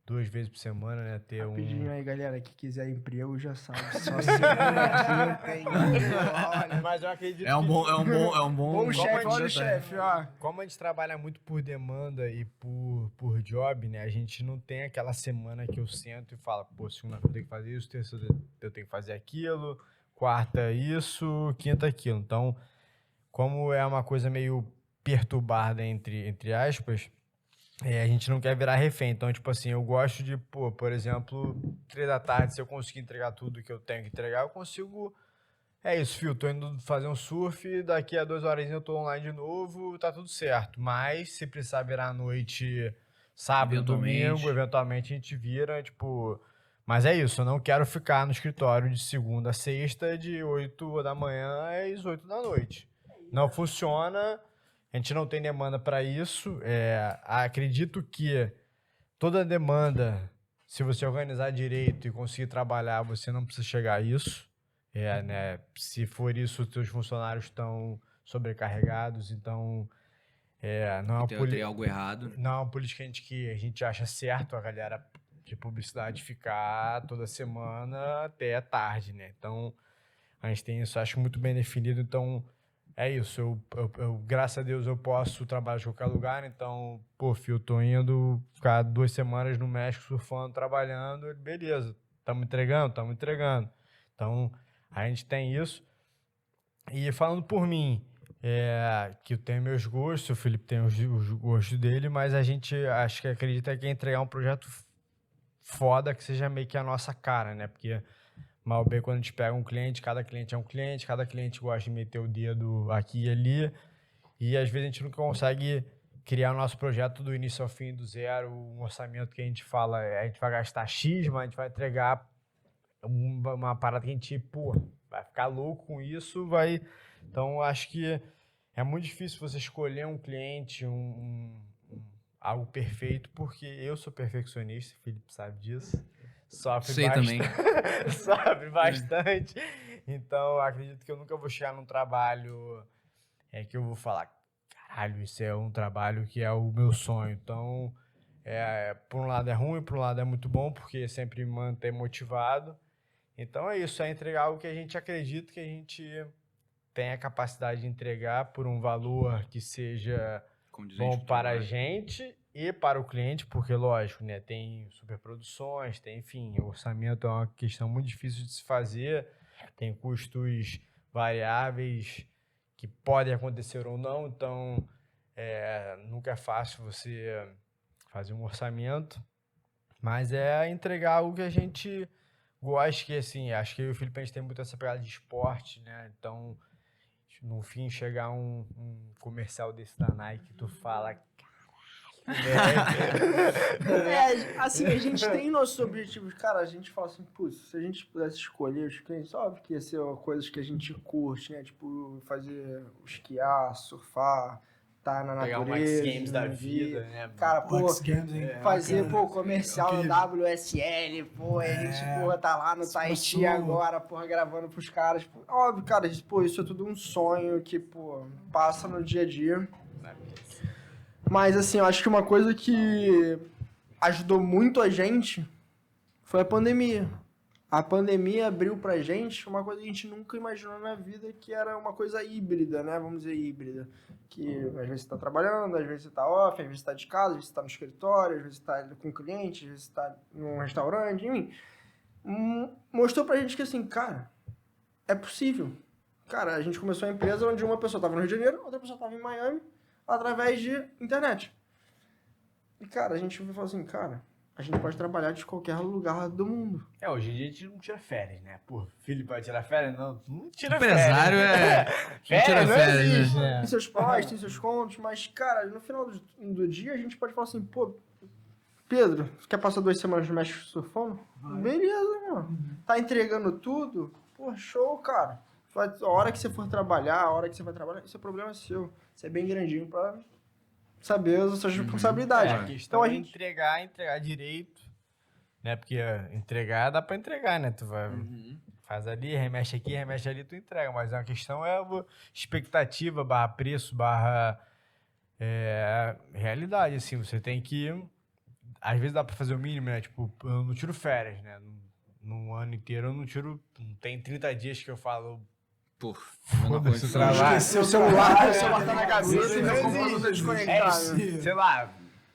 Speaker 3: 2 vezes por semana, né? Ter
Speaker 4: Rapidinho aí, galera, que quiser emprego já sabe. Só segunda quinta, hein? Olha,
Speaker 3: Mas eu acredito
Speaker 1: É um bom
Speaker 4: bom chefe,
Speaker 1: como
Speaker 4: olha o
Speaker 1: a gente-
Speaker 4: chefe, ó.
Speaker 3: Como a gente trabalha muito por demanda e por job, né? A gente não tem aquela semana que eu sento e falo, pô, segunda eu tenho que fazer isso, terça eu tenho que fazer aquilo, quarta isso, quinta aquilo. Então, como é uma coisa meio perturbada entre aspas, a gente não quer virar refém. Então, tipo assim, eu gosto de, pô, por exemplo, 3 da tarde, se eu conseguir entregar tudo que eu tenho que entregar, eu consigo... É isso, Fio, tô indo fazer um surf, daqui a 2 horas eu tô online de novo, tá tudo certo. Mas se precisar virar à noite, sábado,
Speaker 1: Eventualmente.
Speaker 3: domingo, eventualmente a gente vira, tipo... Mas é isso, eu não quero ficar no escritório de segunda a sexta, de 8 da manhã às 8 da noite. Não funciona, a gente não tem demanda para isso. Acredito que toda demanda, se você organizar direito e conseguir trabalhar, você não precisa chegar a isso. Né? Se for isso, os seus funcionários estão sobrecarregados, então não é uma
Speaker 1: Tem algo errado.
Speaker 3: não é uma política que a gente acha certo a galera de publicidade ficar toda semana até tarde, né? Então, a gente tem isso, acho muito bem definido, então é isso. Eu graças a Deus, eu posso trabalhar de qualquer lugar, então, pô, Fio, tô indo ficar 2 semanas no México surfando, trabalhando, beleza, estamos entregando. Então, a gente tem isso. E falando por mim, que eu tenho meus gostos, o Felipe tem os gostos dele, mas a gente acho que acredita que é entregar um projeto foda que seja meio que a nossa cara, né? Porque mal bem quando a gente pega um cliente, cada cliente é um cliente, cada cliente gosta de meter o dedo aqui e ali, e às vezes a gente não consegue criar o nosso projeto do início ao fim, do zero, um orçamento que a gente fala, a gente vai gastar X, mas a gente vai entregar uma parada que a gente, pô, vai ficar louco com isso, vai... Então, acho que é muito difícil você escolher um cliente, algo perfeito, porque eu sou perfeccionista, o Felipe sabe disso.
Speaker 1: Sei também.
Speaker 3: Sofre bastante. Então, acredito que eu nunca vou chegar num trabalho que eu vou falar, caralho, isso é um trabalho que é o meu sonho. Então, por um lado é ruim, por um lado é muito bom, porque sempre me mantém motivado. Então é isso, é entregar algo que a gente acredita que a gente tem a capacidade de entregar por um valor que seja bom para a gente e para o cliente, porque, lógico, né, tem superproduções, tem, enfim, o orçamento é uma questão muito difícil de se fazer, tem custos variáveis que podem acontecer ou não, então nunca é fácil você fazer um orçamento, mas é entregar algo que a gente gosta, que assim, acho que eu e o Felipe a gente tem muito essa pegada de esporte, né, então no fim chegar um comercial desse da Nike, tu fala,
Speaker 4: Assim, a gente tem nossos objetivos. Cara, a gente fala assim, putz, se a gente pudesse escolher os clientes, óbvio que ia ser coisas que a gente curte, né? Tipo, fazer esquiar, surfar, tá na
Speaker 3: Pegar um
Speaker 4: natureza.
Speaker 3: X Games da
Speaker 4: no
Speaker 3: vida, né?
Speaker 4: Cara,
Speaker 2: O
Speaker 4: pô,
Speaker 2: X Games, hein?
Speaker 4: fazer,
Speaker 2: Bacana.
Speaker 4: pô, comercial
Speaker 2: Eu
Speaker 4: no
Speaker 2: queria-
Speaker 4: WSL, pô, a gente, porra, tá lá no
Speaker 2: se
Speaker 4: Tahiti
Speaker 2: passou.
Speaker 4: agora, porra, gravando pros caras. Pô, óbvio, cara, pô, isso é tudo um sonho que, pô, passa no dia a dia. Mas, assim, eu acho que uma coisa que ajudou muito a gente foi a pandemia. A pandemia abriu pra gente uma coisa que a gente nunca imaginou na vida, que era uma coisa híbrida, né? Vamos dizer híbrida. Que às vezes você tá trabalhando, às vezes você tá off, às vezes você tá de casa, às vezes você tá no escritório, às vezes você tá com cliente, às vezes você tá num restaurante, enfim. Mostrou pra gente que, assim, cara, é possível. Cara, a gente começou a empresa onde uma pessoa tava no Rio de Janeiro, outra pessoa tava em Miami, através de internet. E, cara, a gente falou assim, cara, a gente pode trabalhar de qualquer lugar do mundo.
Speaker 3: Hoje em dia a gente não tira férias, né? Pô, filho vai tirar férias? Não, não tira
Speaker 1: Empresário
Speaker 3: férias.
Speaker 1: não
Speaker 3: Férias
Speaker 1: tira
Speaker 3: não
Speaker 1: férias, né?
Speaker 3: existe.
Speaker 4: Tem seus prós, tem seus contras, mas, cara, no final do dia a gente pode falar assim, pô, Pedro, você quer passar 2 semanas no México surfando? Beleza, mano. Tá entregando tudo? Pô, show, cara. A hora que você for trabalhar, a hora que você vai trabalhar, esse é problema seu. Você é bem grandinho pra saber as suas responsabilidades.
Speaker 3: A questão
Speaker 4: Então a
Speaker 3: é
Speaker 4: gente...
Speaker 3: entregar direito, né? Porque entregar dá pra entregar, né? Tu vai, faz ali, remexe aqui, remexe ali, tu entrega. Mas a questão é a expectativa, barra preço, barra realidade, assim. Você tem que... Às vezes dá pra fazer o mínimo, né? Tipo, eu não tiro férias, né? Num ano inteiro eu não tiro... Não tem 30 dias que eu falo...
Speaker 1: Pô,
Speaker 3: Foda-se o trabalho.
Speaker 4: Esqueceu o celular tá na cabeça e meu computador tá desconectado.
Speaker 3: Sei lá,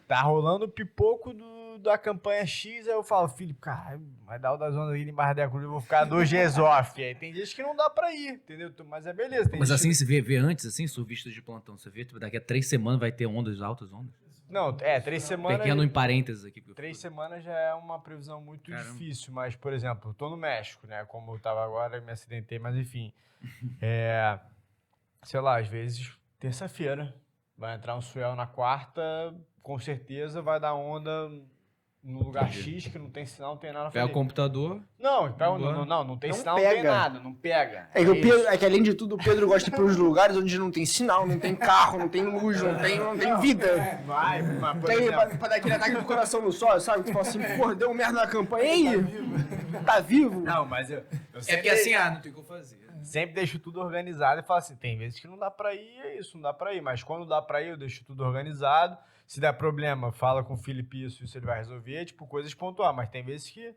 Speaker 3: tá rolando o pipoco da campanha X, aí eu falo, Felipe, cara, vai dar o das ondas aí em Barra da Cruz, eu vou ficar 2 dias off. Aí tem dias que não dá pra ir, entendeu? Mas é beleza. Tem
Speaker 1: Mas
Speaker 3: dias
Speaker 1: assim,
Speaker 3: que...
Speaker 1: você vê antes, assim, surfista de plantão, você vê, tipo, daqui a 3 semanas vai ter ondas, altas ondas?
Speaker 3: Não, 3 semanas...
Speaker 1: Pequeno em parênteses aqui.
Speaker 3: 3 semanas já é uma previsão muito
Speaker 1: Caramba.
Speaker 3: difícil, mas, por exemplo, eu tô no México, né? Como eu tava agora, me acidentei, mas enfim. Sei lá, às vezes, terça-feira, vai entrar um swell na quarta, com certeza vai dar onda no lugar X, que não tem sinal, não tem nada a
Speaker 1: Pega
Speaker 3: fazer.
Speaker 1: o computador.
Speaker 3: Não tem
Speaker 4: Não
Speaker 3: sinal, não tem
Speaker 4: pega.
Speaker 3: nada, não pega.
Speaker 4: É que, o Pedro, é que além de tudo, o Pedro gosta de ir para uns lugares onde não tem sinal, não tem carro, não tem luz, não tem vida.
Speaker 3: Vai, mas, por
Speaker 4: Tem
Speaker 3: exemplo,
Speaker 4: pra dar aquele ataque do coração no sol, sabe? Tu fala assim, porra, deu merda na campanha. E aí? Tá vivo?
Speaker 3: não, mas eu
Speaker 1: É
Speaker 3: sempre,
Speaker 1: porque assim, não tem o que eu fazer.
Speaker 3: sempre deixo tudo organizado e falo assim, tem vezes que não dá pra ir, é isso, não dá pra ir. Mas quando dá pra ir, eu deixo tudo organizado. Se der problema, fala com o Felipe isso ele vai resolver, tipo, coisas pontuais. Mas tem vezes que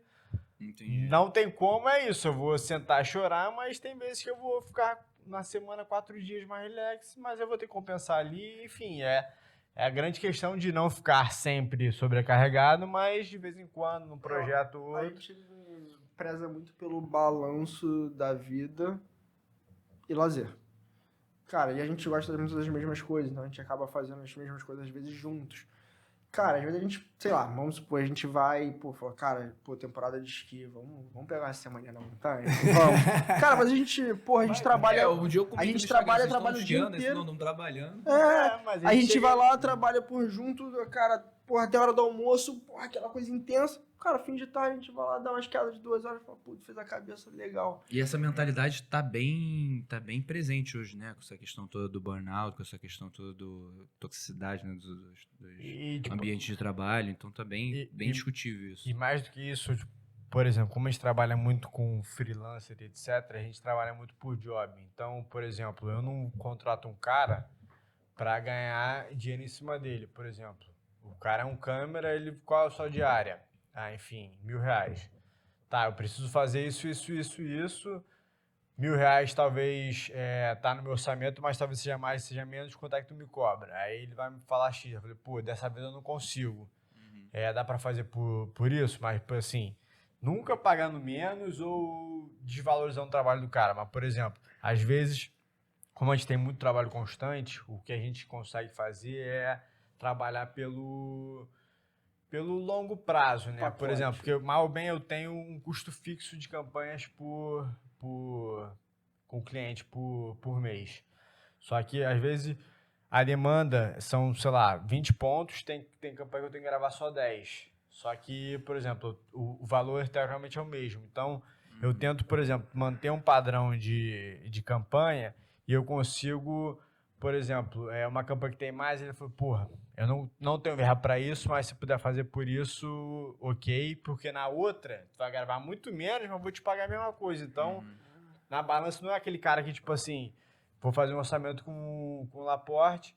Speaker 1: Entendi.
Speaker 3: não tem como, é isso. Eu vou sentar e chorar, mas tem vezes que eu vou ficar na semana 4 dias mais relax, mas eu vou ter que compensar ali. Enfim, é a grande questão de não ficar sempre sobrecarregado, mas de vez em quando, num projeto ou
Speaker 4: A
Speaker 3: outro.
Speaker 4: gente preza muito pelo balanço da vida e lazer. Cara, e a gente gosta muito das mesmas coisas, então a gente acaba fazendo as mesmas coisas às vezes juntos. Cara, às vezes a gente, sei lá, vamos supor, a gente vai, pô, fala, cara, pô, temporada de esqui, vamos pegar essa semana na montanha? Vamos. Cara, mas a gente, porra, a gente trabalha...
Speaker 1: o dia eu comentei
Speaker 4: a gente
Speaker 1: no Instagram,
Speaker 4: trabalha
Speaker 1: vocês estão
Speaker 4: o dia
Speaker 1: esquiando,
Speaker 4: inteiro.
Speaker 1: não trabalhando.
Speaker 3: Mas
Speaker 4: A gente
Speaker 3: chega-
Speaker 4: vai lá, trabalha por junto, cara, porra, até a hora do almoço, porra, aquela coisa intensa. Cara, fim de tarde a gente vai lá, dá uma escada de 2 horas, fala, putz, fez a cabeça legal.
Speaker 1: E essa mentalidade tá bem presente hoje, né? Com essa questão toda do burnout, com essa questão toda do toxicidade, né? Dos
Speaker 3: E, tipo,
Speaker 1: ambientes de trabalho. Então tá bem
Speaker 3: e-
Speaker 1: discutível isso.
Speaker 3: E mais do que isso, tipo, por exemplo, como a gente trabalha muito com freelancer, etc., a gente trabalha muito por job. Então, por exemplo, eu não contrato um cara para ganhar dinheiro em cima dele, por exemplo. O cara é um câmera, qual é a sua diária? Ah, enfim, R$1.000. Tá, eu preciso fazer isso. R$1.000 talvez tá no meu orçamento, mas talvez seja mais, seja menos, quanto é que tu me cobra? Aí ele vai me falar X. Eu falei, pô, dessa vez eu não consigo. Dá pra fazer por isso, mas assim, nunca pagando menos ou desvalorizando o trabalho do cara. Mas, por exemplo, às vezes, como a gente tem muito trabalho constante, o que a gente consegue fazer é trabalhar pelo longo prazo, né?
Speaker 4: Pacote.
Speaker 3: Por exemplo, porque mal ou bem eu tenho um custo fixo de campanhas com o cliente por mês. Só que, às vezes, a demanda são, sei lá, 20 pontos, tem campanha que eu tenho que gravar só 10. Só que, por exemplo, o valor teoricamente é o mesmo. Então, eu tento, por exemplo, manter um padrão de campanha e eu consigo, por exemplo, uma campanha que tem mais, ele falou, porra, eu não tenho verba pra isso, mas se puder fazer por isso, ok, porque na outra, tu vai gravar muito menos, mas vou te pagar a mesma coisa. Então, na balança não é aquele cara que, tipo assim, vou fazer um orçamento com o Laporte,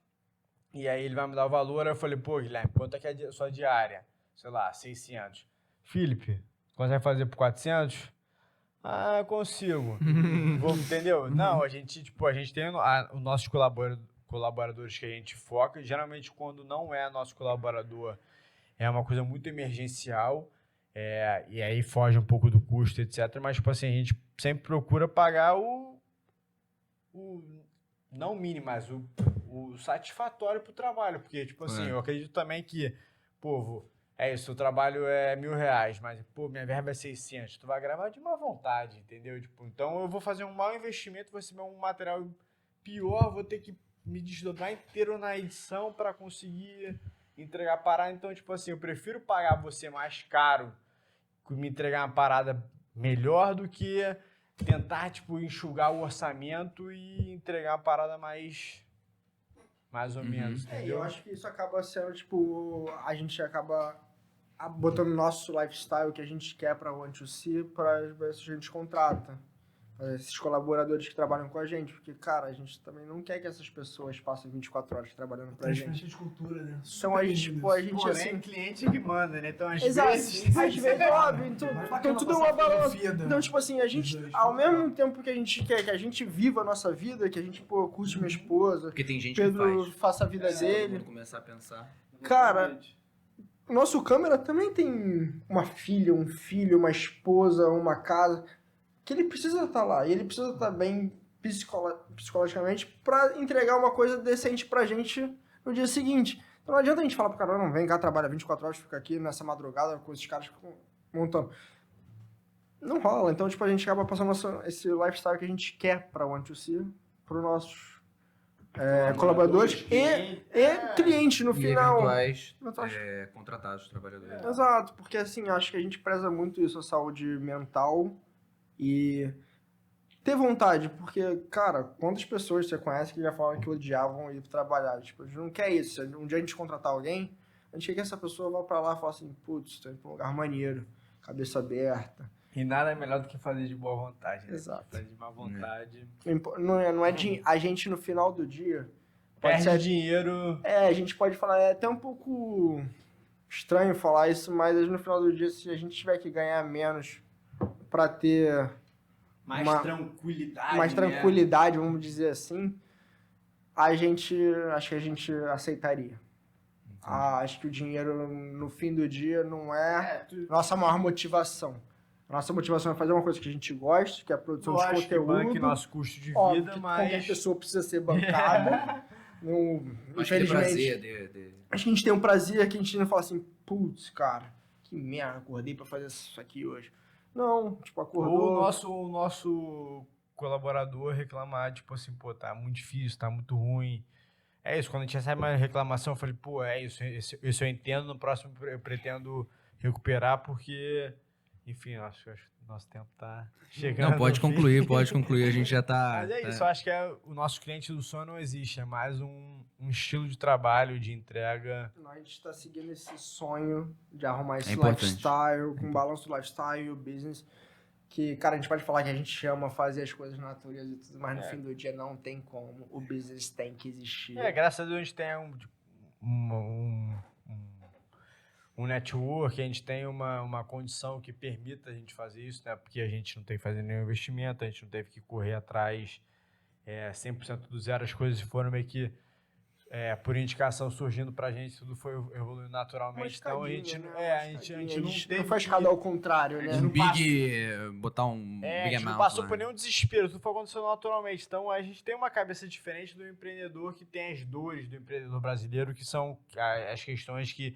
Speaker 3: e aí ele vai me dar o valor, aí eu falei, pô, Guilherme, quanto é que é a sua diária? Sei lá, 600. Felipe, consegue fazer por 400? Ah, consigo. Entendeu? Não, a gente tem os nossos colaboradores que a gente foca. Geralmente, quando não é nosso colaborador, é uma coisa muito emergencial. E aí foge um pouco do custo, etc. Mas, tipo assim, a gente sempre procura pagar o não o mínimo, mas o satisfatório pro trabalho. Porque, tipo assim, eu acredito também que, povo, isso, o trabalho é R$1.000, mas, pô, minha verba é 600. Tu vai gravar de má vontade, entendeu? Tipo, então eu vou fazer um mau investimento, vou receber um material pior, vou ter que me desdobrar inteiro na edição para conseguir entregar a parada. Então, tipo assim, eu prefiro pagar você mais caro e me entregar uma parada melhor do que tentar, tipo, enxugar o orçamento e entregar uma parada mais ou menos, entendeu?
Speaker 4: Eu acho que isso acaba sendo, tipo, a gente acaba botando o nosso lifestyle que a gente quer para o One2C para ver se a gente contrata. Esses colaboradores que trabalham com a gente, porque, cara, a gente também não quer que essas pessoas passem 24 horas trabalhando pra gente.
Speaker 2: Transferência de cultura, né?
Speaker 4: Então a gente,
Speaker 3: Porém,
Speaker 4: assim...
Speaker 3: cliente que manda, né? Então, às
Speaker 4: Exato,
Speaker 3: vezes...
Speaker 4: às vezes, óbvio, então tudo é uma balança. Então, tipo assim, a gente, ao mesmo tempo que a gente quer que a gente viva a nossa vida, que a gente, pô, curte minha esposa,
Speaker 1: Porque tem gente
Speaker 4: Pedro
Speaker 1: que faz.
Speaker 4: faça a vida dele.
Speaker 1: Quando começar a pensar.
Speaker 4: Cara, o nosso câmera também tem uma filha, um filho, uma esposa, uma casa, que ele precisa estar lá, e ele precisa estar bem psicologicamente pra entregar uma coisa decente pra gente no dia seguinte. Então não adianta a gente falar pro cara, não, vem cá, trabalha 24 horas, fica aqui nessa madrugada com esses caras que ficam montando. Não rola, então tipo, a gente acaba passando esse lifestyle que a gente quer pra One2C, pros nossos colaboradores e clientes no
Speaker 1: E
Speaker 4: final.
Speaker 1: eventuais
Speaker 4: Eventuais.
Speaker 1: contratados, trabalhadores.
Speaker 4: Exato, porque assim, acho que a gente preza muito isso, a saúde mental e ter vontade, porque, cara, quantas pessoas você conhece que já falam que odiavam ir trabalhar? Tipo, a gente não quer isso. Um dia a gente contratar alguém, a gente quer que essa pessoa vá pra lá e fale assim, putz, tô indo pra um lugar maneiro, cabeça aberta.
Speaker 3: E nada é melhor do que fazer de boa vontade, né?
Speaker 4: Exato.
Speaker 3: Fazer de má vontade.
Speaker 4: Não é a gente no final do dia pode
Speaker 3: Perde
Speaker 4: ser
Speaker 3: dinheiro.
Speaker 4: a gente pode falar, é até um pouco estranho falar isso, mas no final do dia, se a gente tiver que ganhar menos pra ter
Speaker 3: Mais tranquilidade,
Speaker 4: mais
Speaker 3: né?
Speaker 4: tranquilidade, vamos dizer assim, acho que a gente aceitaria. Acho que o dinheiro no fim do dia não é nossa maior motivação. Nossa motivação é fazer uma coisa que a gente gosta, que é a produção de
Speaker 3: Lógico que
Speaker 4: conteúdo.
Speaker 3: banque nosso custo de
Speaker 4: Óbvio
Speaker 3: vida,
Speaker 4: que
Speaker 3: mas...
Speaker 4: qualquer pessoa precisa ser bancada.
Speaker 1: Mas ter
Speaker 4: Infelizmente,
Speaker 1: prazer
Speaker 4: acho que a gente tem um prazer que a gente não fala assim, putz, cara, que merda, acordei pra fazer isso aqui hoje. Não, tipo, acordou...
Speaker 3: Ou o nosso colaborador reclamar, tipo assim, pô, tá muito difícil, tá muito ruim. É isso, quando a gente recebe uma reclamação, eu falei, pô, é isso eu entendo, no próximo eu pretendo recuperar, porque, enfim, acho que o nosso tempo tá chegando.
Speaker 1: Não, pode
Speaker 3: ao fim.
Speaker 1: concluir, a gente já tá...
Speaker 3: Mas é isso, eu acho que o nosso cliente do sonho não existe, é mais um estilo de trabalho, de entrega.
Speaker 4: A gente está seguindo esse sonho de arrumar esse
Speaker 1: importante.
Speaker 4: lifestyle, com balanço do lifestyle e o business. Que, cara, a gente pode falar que a gente ama fazer as coisas na natureza e tudo, mas no fim do dia não tem como. O business tem que existir.
Speaker 3: Graças a Deus a gente tem um network, a gente tem uma condição que permita a gente fazer isso, né? Porque a gente não tem que fazer nenhum investimento, a gente não teve que correr atrás 100% do zero. As coisas foram meio que por indicação surgindo pra gente, tudo foi evoluindo naturalmente. Então a gente não teve.
Speaker 4: Não foi escada ao contrário, né?
Speaker 1: Botar um
Speaker 3: a
Speaker 1: big
Speaker 3: gente não
Speaker 1: amount
Speaker 3: passou
Speaker 1: lá.
Speaker 3: por nenhum desespero, tudo foi acontecendo naturalmente. Então a gente tem uma cabeça diferente do empreendedor que tem as dores do empreendedor brasileiro, que são as questões que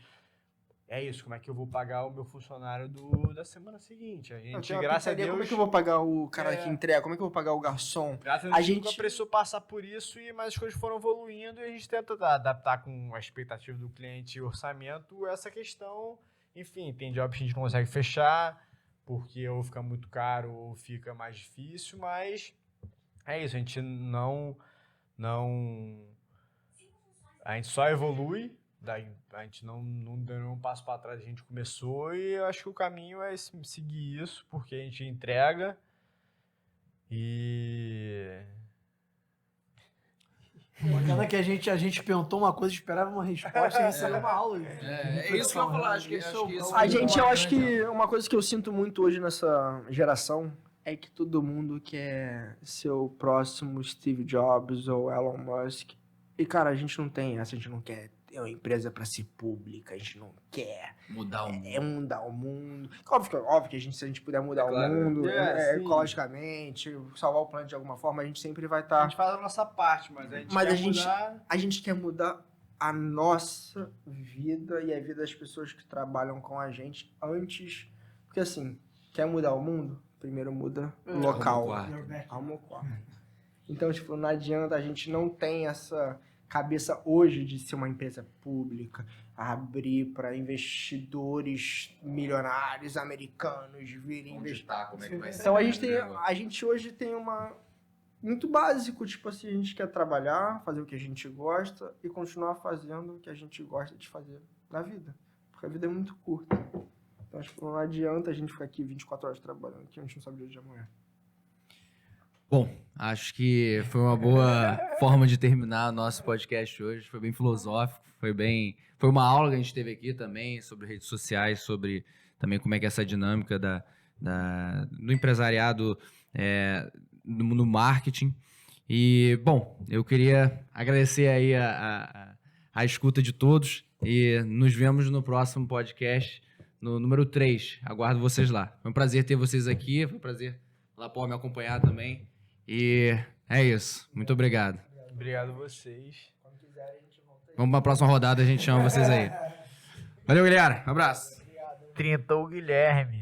Speaker 3: é isso, como é que eu vou pagar o meu funcionário da semana seguinte? A gente, graças a Deus...
Speaker 4: Como é que eu vou pagar o cara que entrega? Como é que eu vou pagar o garçom?
Speaker 3: Graças a Deus, nunca precisou passar por isso, mas as coisas foram evoluindo e a gente tenta adaptar com a expectativa do cliente e orçamento essa questão. Enfim, tem jobs que a gente não consegue fechar, porque ou fica muito caro ou fica mais difícil, mas é isso, a gente não a gente só evolui, a gente não deu nenhum passo para trás, a gente começou e eu acho que o caminho é seguir isso, porque a gente entrega e...
Speaker 2: Bacana que a gente perguntou uma coisa, esperava uma resposta e recebeu uma aula.
Speaker 1: É isso que eu ia falar, acho que isso
Speaker 4: A gente, eu acho que uma coisa que eu sinto muito hoje nessa geração é que todo mundo quer ser o próximo Steve Jobs ou Elon Musk. E, cara, a gente não tem essa, a gente não quer ter uma empresa pra ser pública, a gente não quer
Speaker 1: mudar o mundo.
Speaker 4: mudar o mundo. Óbvio que se a gente puder mudar
Speaker 1: claro.
Speaker 4: o mundo,
Speaker 3: Sim.
Speaker 4: ecologicamente, salvar o planeta de alguma forma, a gente sempre vai
Speaker 3: A
Speaker 4: estar...
Speaker 3: gente faz a nossa parte, mas a gente
Speaker 4: Mas
Speaker 3: quer
Speaker 4: a gente-
Speaker 3: mudar...
Speaker 4: A gente quer mudar a nossa vida e a vida das pessoas que trabalham com a gente antes. Porque assim, quer mudar o mundo? Primeiro muda o local. Arruma o quarto. Então, tipo, não adianta, a gente não tem essa cabeça hoje de ser uma empresa pública, abrir para investidores milionários americanos virem investir.
Speaker 1: Como é que vai ser?
Speaker 4: Então a gente hoje tem uma muito básico, tipo assim, a gente quer trabalhar, fazer o que a gente gosta e continuar fazendo o que a gente gosta de fazer na vida. Porque a vida é muito curta. Então acho que não adianta a gente ficar aqui 24 horas trabalhando, que a gente não sabe o dia de amanhã.
Speaker 1: Bom, acho que foi uma boa forma de terminar o nosso podcast hoje. Foi bem filosófico, foi uma aula que a gente teve aqui também sobre redes sociais, sobre também como é que é essa dinâmica do empresariado no marketing. E, bom, eu queria agradecer aí a escuta de todos e nos vemos no próximo podcast, no número 3. Aguardo vocês lá. Foi um prazer ter vocês aqui, foi um prazer Lapó me acompanhar também. E é isso. Muito obrigado.
Speaker 3: Obrigado a vocês.
Speaker 1: Vamos para a próxima rodada, a gente chama vocês aí. Valeu, galera. Um abraço.
Speaker 3: Trintou o Guilherme.